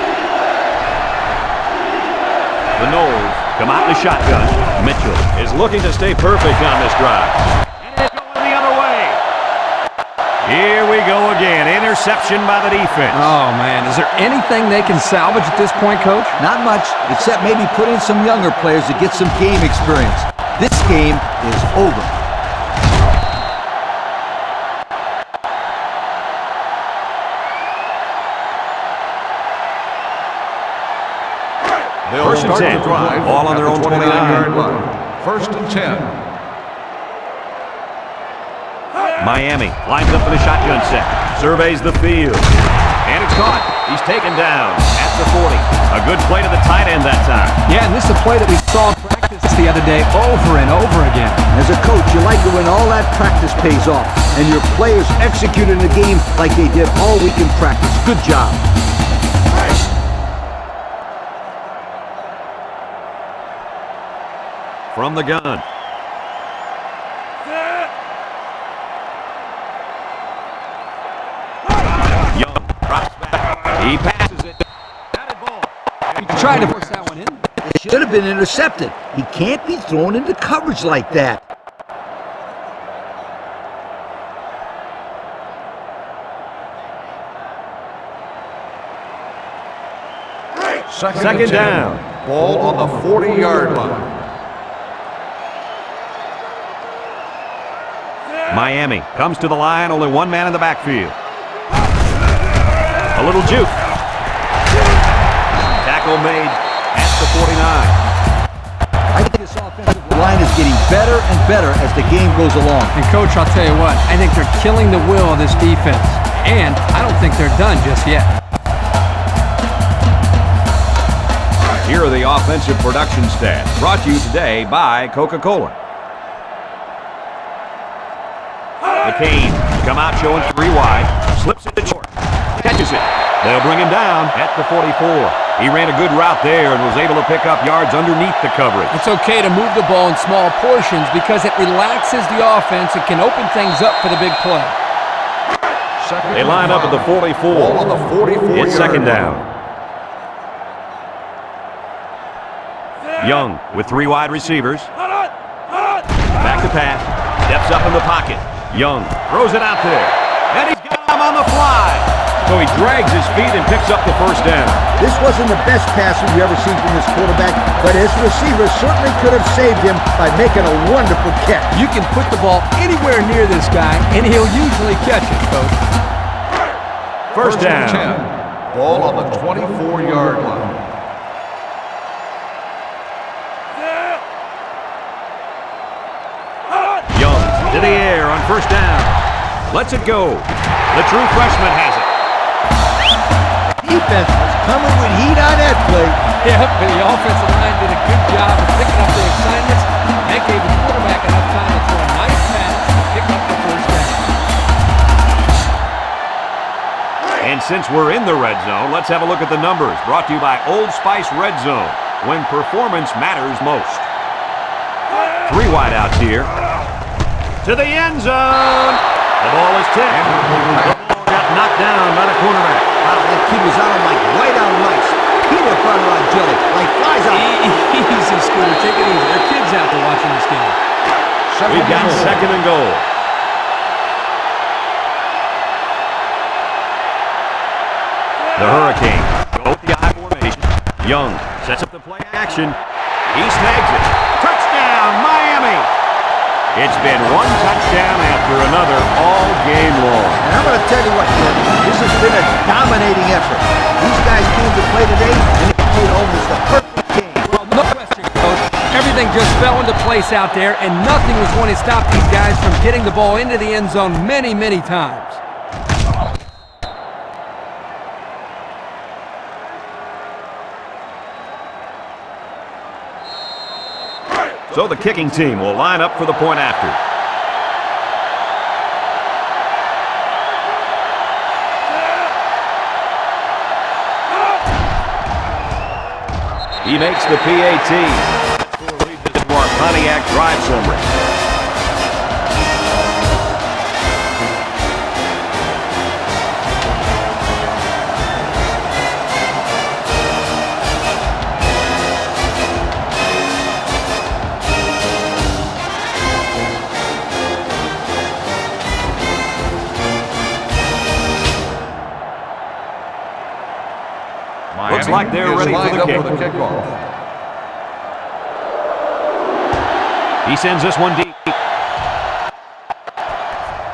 The Noles come out in the shotgun. Mitchell is looking to stay perfect on this drive. And it's going the other way. Here we go again. Interception by the defense. Oh, man. Is there anything they can salvage at this point, Coach? Not much, except maybe put in some younger players to get some game experience. This game is over. First and 10. Ball on their own 29-yard line. 1st and 10. Miami lines up for the shotgun set. Surveys the field. And it's caught. He's taken down at the 40. A good play to the tight end that time. Yeah, and this is a play that we saw in practice the other day over and over again. As a coach, you like it when all that practice pays off and your players execute in the game like they did all week in practice. Good job. From the gun. Young drops back. He passes it. He tried to force that one in. It should have been intercepted. He can't be thrown into coverage like that. Second down. Ball on the 40-yard line. Miami comes to the line, only 1 man in the backfield. A little juke. Tackle made at the 49. I think this offensive line is getting better and better as the game goes along. And, Coach, I'll tell you what, I think they're killing the will of this defense. And I don't think they're done just yet. Here are the offensive production stats, brought to you today by Coca-Cola. McCain come out showing 3 wide, slips it to short, catches it. They'll bring him down at the 44. He ran a good route there and was able to pick up yards underneath the coverage. It's okay to move the ball in small portions because it relaxes the offense. It can open things up for the big play. They line up at the 44. Ball on the 44. It's second down. Young with 3 wide receivers. Back to pass. Steps up in the pocket. Young throws it out there. And he's got him on the fly. So he drags his feet and picks up the first down. This wasn't the best pass we've ever seen from this quarterback, but his receiver certainly could have saved him by making a wonderful catch. You can put the ball anywhere near this guy, and he'll usually catch it, Coach. First down. 10. Ball on the 24-yard line. Young to the air on first down. Lets it go. The true freshman has it. Defense was coming with heat on that play. Yep, but the offensive line did a good job of picking up the assignments. That gave the quarterback enough time to throw a nice pass and pick up the first down. And since we're in the red zone, let's have a look at the numbers. Brought to you by Old Spice Red Zone, when performance matters most. 3 wideouts here. To the end zone. The ball is tipped. The ball got knocked down by the cornerback. Wow, that kid was on him like white on rice. Peanut butter on jelly, like flies on. Easy, Scooter. Take it easy. There are kids out there watching this game. We've got second and goal. The Hurricanes go with the I formation. Young sets up the play action. He snags it. Touchdown, Miami! It's been one touchdown after another all game long. And I'm going to tell you what, Kid, this has been a dominating effort. These guys came to play today, and they played almost the perfect game. Well, no question, Coach. Everything just fell into place out there, and nothing was going to stop these guys from getting the ball into the end zone many, many times. So the kicking team will line up for the point after. He makes the PAT. That score leads us to our Pontiac drive summary. Looks like they're ready for the kickoff. He sends this one deep.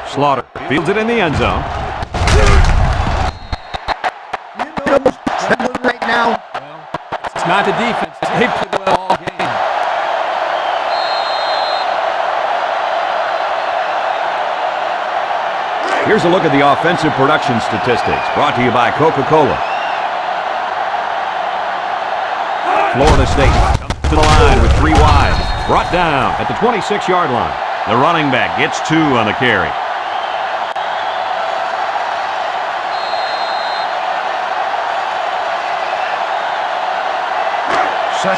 Slaughter fields it in the end zone. Trembling right now. It's not the defense. They played well all game. Here's a look at the offensive production statistics, brought to you by Coca-Cola. Florida State comes to the line with 3 wide. Brought down at the 26-yard line. The running back gets 2 on the carry.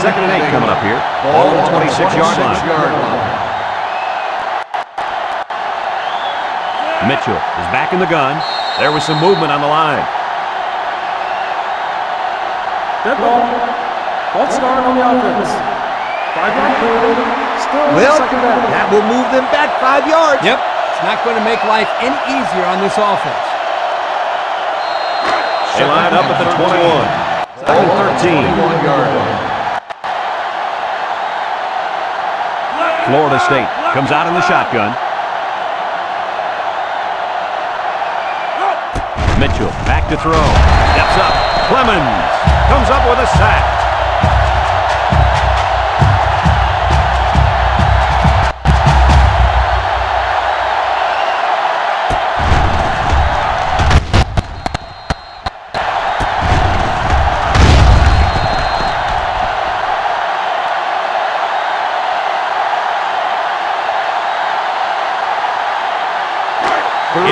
Second and 8 coming up here. Ball at the 26-yard line. Mitchell is back in the gun. There was some movement on the line. Dead ball. False start on the offense. 5-yard penalty. Still Well, second down. that will move them back 5 yards. Yep, it's not going to make life any easier on this offense. They line up at the 21. Second and 13. Florida State comes out in the shotgun. Mitchell back to throw. Steps up. Clemens comes up with a sack.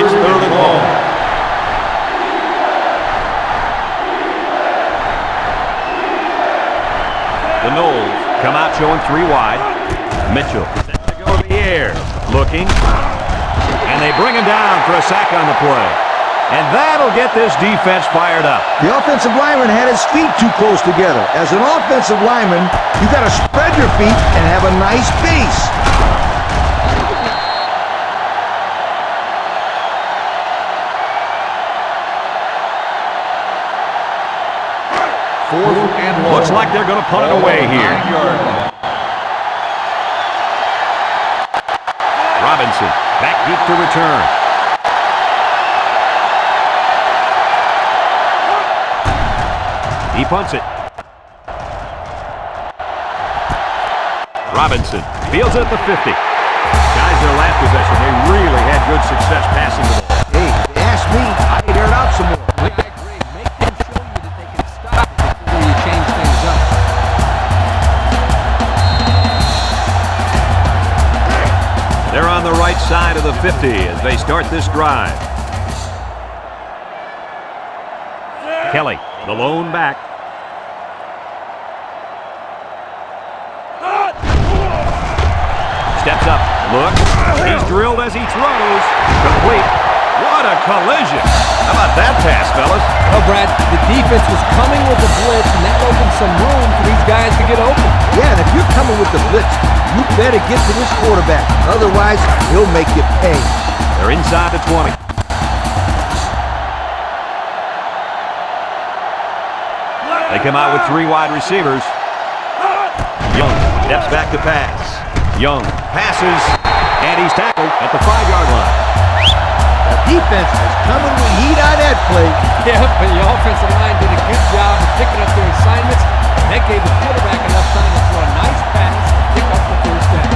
It's 3rd and long. The Noles come out showing 3 wide. Mitchell set to go to the air. Looking. And they bring him down for a sack on the play. And that'll get this defense fired up. The offensive lineman had his feet too close together. As an offensive lineman, you got to spread your feet and have a nice base. Looks like they're going to punt it away here. Robinson back deep to return. He punts it. Robinson fields it at the 50. Guys, their last possession, they really had good success passing the ball. Hey, if they ask me, I'd air it out some more. I agree. Make them show you that they can stop it before you change things up. They're on the right side of the 50 as they start this drive. Kelly, the lone back. Steps up, looks, he's drilled as he throws. Complete. What a collision. How about that pass, fellas? Well, Brad, the defense was coming with the blitz, and that opened some room for these guys to get open. Yeah, and if you're coming with the blitz, you better get to this quarterback. Otherwise, he'll make you pay. They're inside the 20. They come out with 3 wide receivers. Young steps back to pass. Young passes, and he's tackled at the 5-yard line. The defense is coming with heat on that play. Yeah, but the offensive line did a good job of picking up their assignments. That gave the quarterback enough time to throw a nice pass and pick up the first down.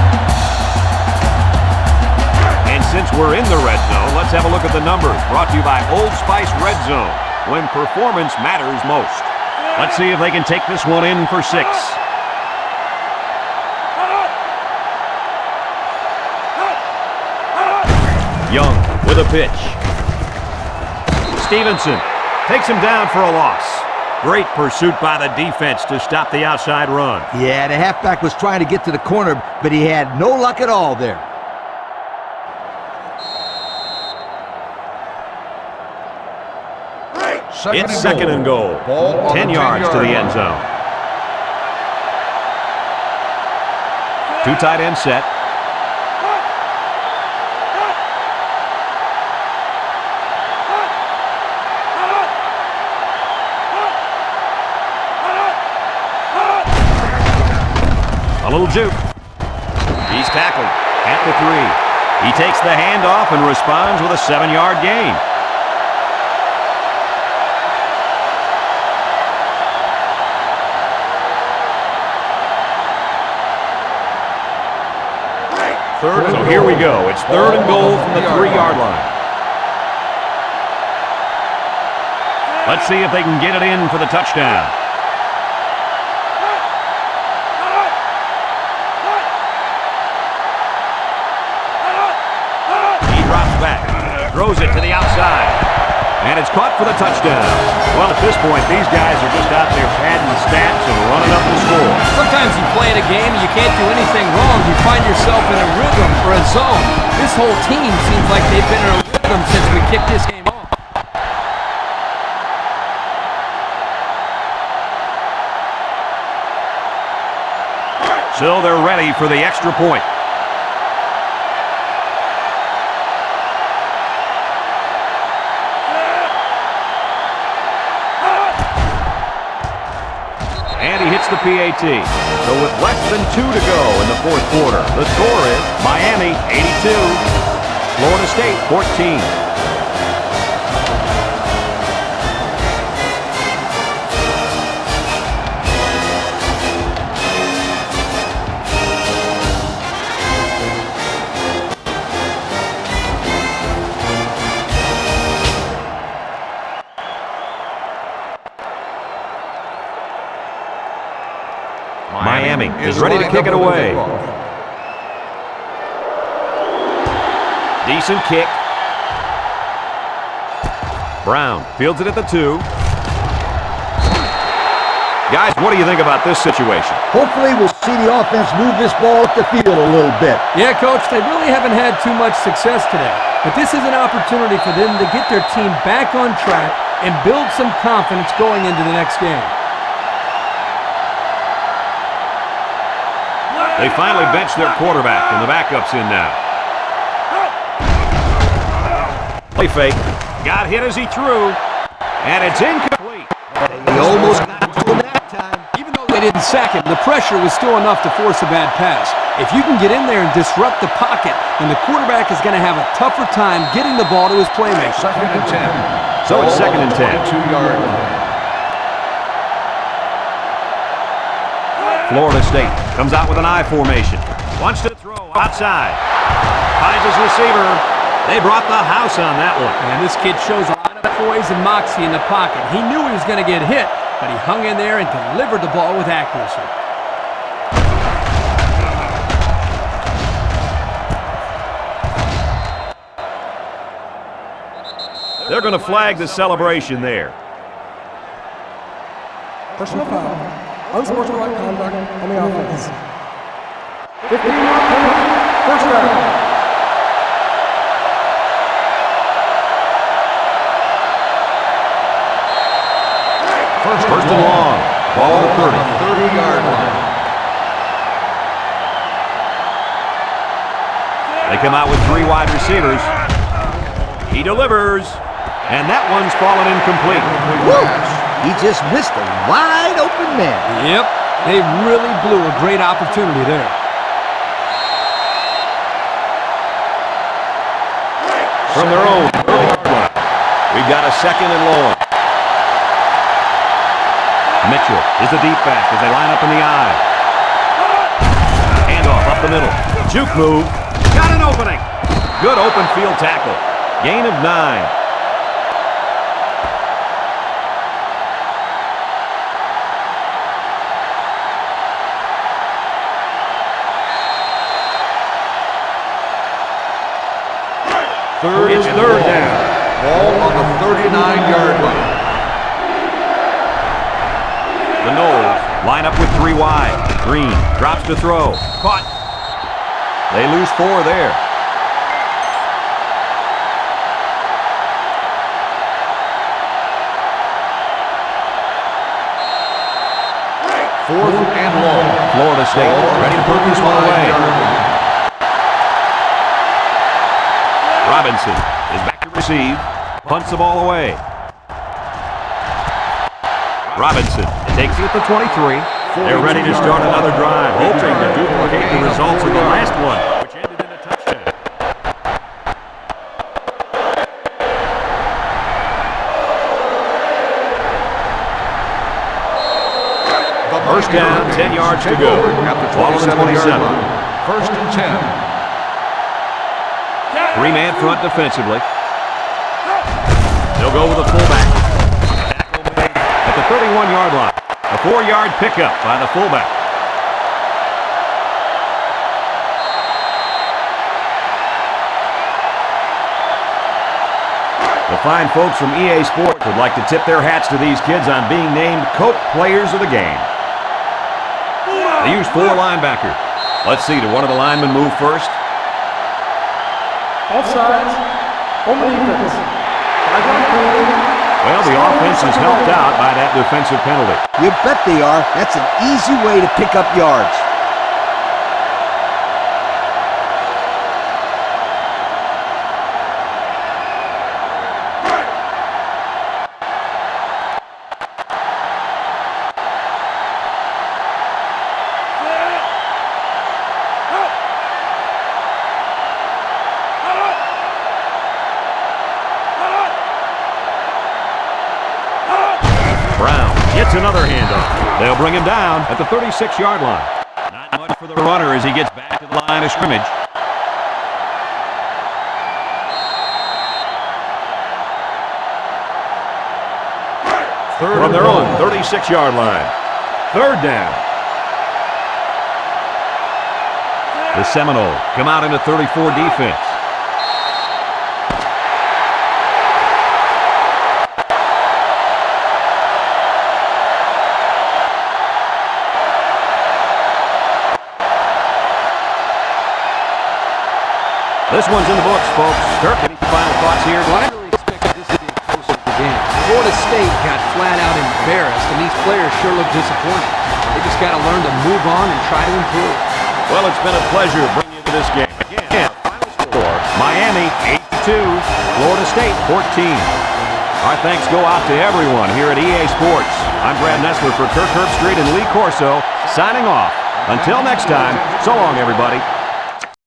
And since we're in the red zone, let's have a look at the numbers. Brought to you by Old Spice Red Zone, when performance matters most. Let's see if they can take this one in for 6. Young with a pitch. Stevenson takes him down for a loss. Great pursuit by the defense to stop the outside run. Yeah, the halfback was trying to get to the corner, but he had no luck at all there. It's 2nd and goal. 10 yards to the end zone. 2 tight end set. A little juke. He's tackled at the 3. He takes the handoff and responds with a 7-yard gain. So here we go. It's 3rd and goal from the 3-yard line. Let's see if they can get it in for the touchdown. He drops back, throws it to the outside, and it's caught for the touchdown. Well, at this point, these guys are just out there padding the stats and running up the score. Sometimes you play in a game and you can't do anything wrong. You find yourself in a rhythm or a zone. This whole team seems like they've been in a rhythm since we kicked this game off. So they're ready for the extra point. And he hits the PAT. So with less than 2 to go in the 4th quarter, the score is Miami 82, Florida State 14. Miami is ready to kick it away. Decent kick. Brown fields it at the 2. Guys, what do you think about this situation? Hopefully we'll see the offense move this ball up the field a little bit. Yeah, Coach, they really haven't had too much success today. But this is an opportunity for them to get their team back on track and build some confidence going into the next game. They finally benched their quarterback, and the backup's in now. Play fake. Got hit as he threw, and it's incomplete. He almost got to him that time. Even though they didn't sack him, the pressure was still enough to force a bad pass. If you can get in there and disrupt the pocket, then the quarterback is going to have a tougher time getting the ball to his playmaker. 2nd and 10. So it's 2nd and 10. 2-yard line. Florida State comes out with an I formation. Wants to throw outside. Finds his receiver. They brought the house on that one. And this kid shows a lot of poise and moxie in the pocket. He knew he was going to get hit, but he hung in there and delivered the ball with accuracy. They're going to flag the celebration there. Personal foul. Unsportsmanlike conduct on the offense. 15-yard penalty. First down. First and long. Ball at the 30. 30-yard line. They come out with 3 wide receivers. He delivers, and that one's fallen incomplete. Woo! He just missed a wide open man. Yep, they really blew a great opportunity there. From their own 30-yard line, we've got a 2nd and long. Mitchell is the deep back as they line up in the eye. Handoff up the middle. Juke move. Got an opening. Good open field tackle. Gain of 9. It's third down. Ball on the 39-yard line. The Noles line up with 3 wide. Green drops to throw. Caught. They lose 4 there. Fourth and long. Florida State ready to put this one away. Robinson is back to receive. Punts the ball away. Robinson takes it at the 23. They're ready to start another drive, hoping to duplicate the results of the last one, which ended in a touchdown. First down, 10 yards to go. At the Ball on the 27. 27. First and 10. 3-man front defensively. They'll go with a fullback. Tackle made at the 31-yard line. A 4-yard pickup by the fullback. The fine folks from EA Sports would like to tip their hats to these kids on being named Coke Players of the Game. They use 4 linebackers. Let's see, did one of the linemen move first? Offsides. Home defense. 5-yard penalty. Well, the offense is helped out by that defensive penalty. You bet they are. That's an easy way to pick up yards. Brown gets another handoff. They'll bring him down at the 36-yard line. Not much for the runner as he gets back to the line of scrimmage. From their own 36-yard line. Third down. The Seminoles come out into 34 defense. this one's in the books, folks. Kirk, any final thoughts here? Well, I really expected this to be a closer game. Florida State got flat out embarrassed, and these players sure look disappointed. They just got to learn to move on and try to improve. Well, it's been a pleasure bringing you to this game. Again, final score, Miami 8-2, Florida State 14. Our thanks go out to everyone here at EA Sports. I'm Brad Nessler for Kirk Herbstreit and Lee Corso, signing off. Until next time, so long, everybody.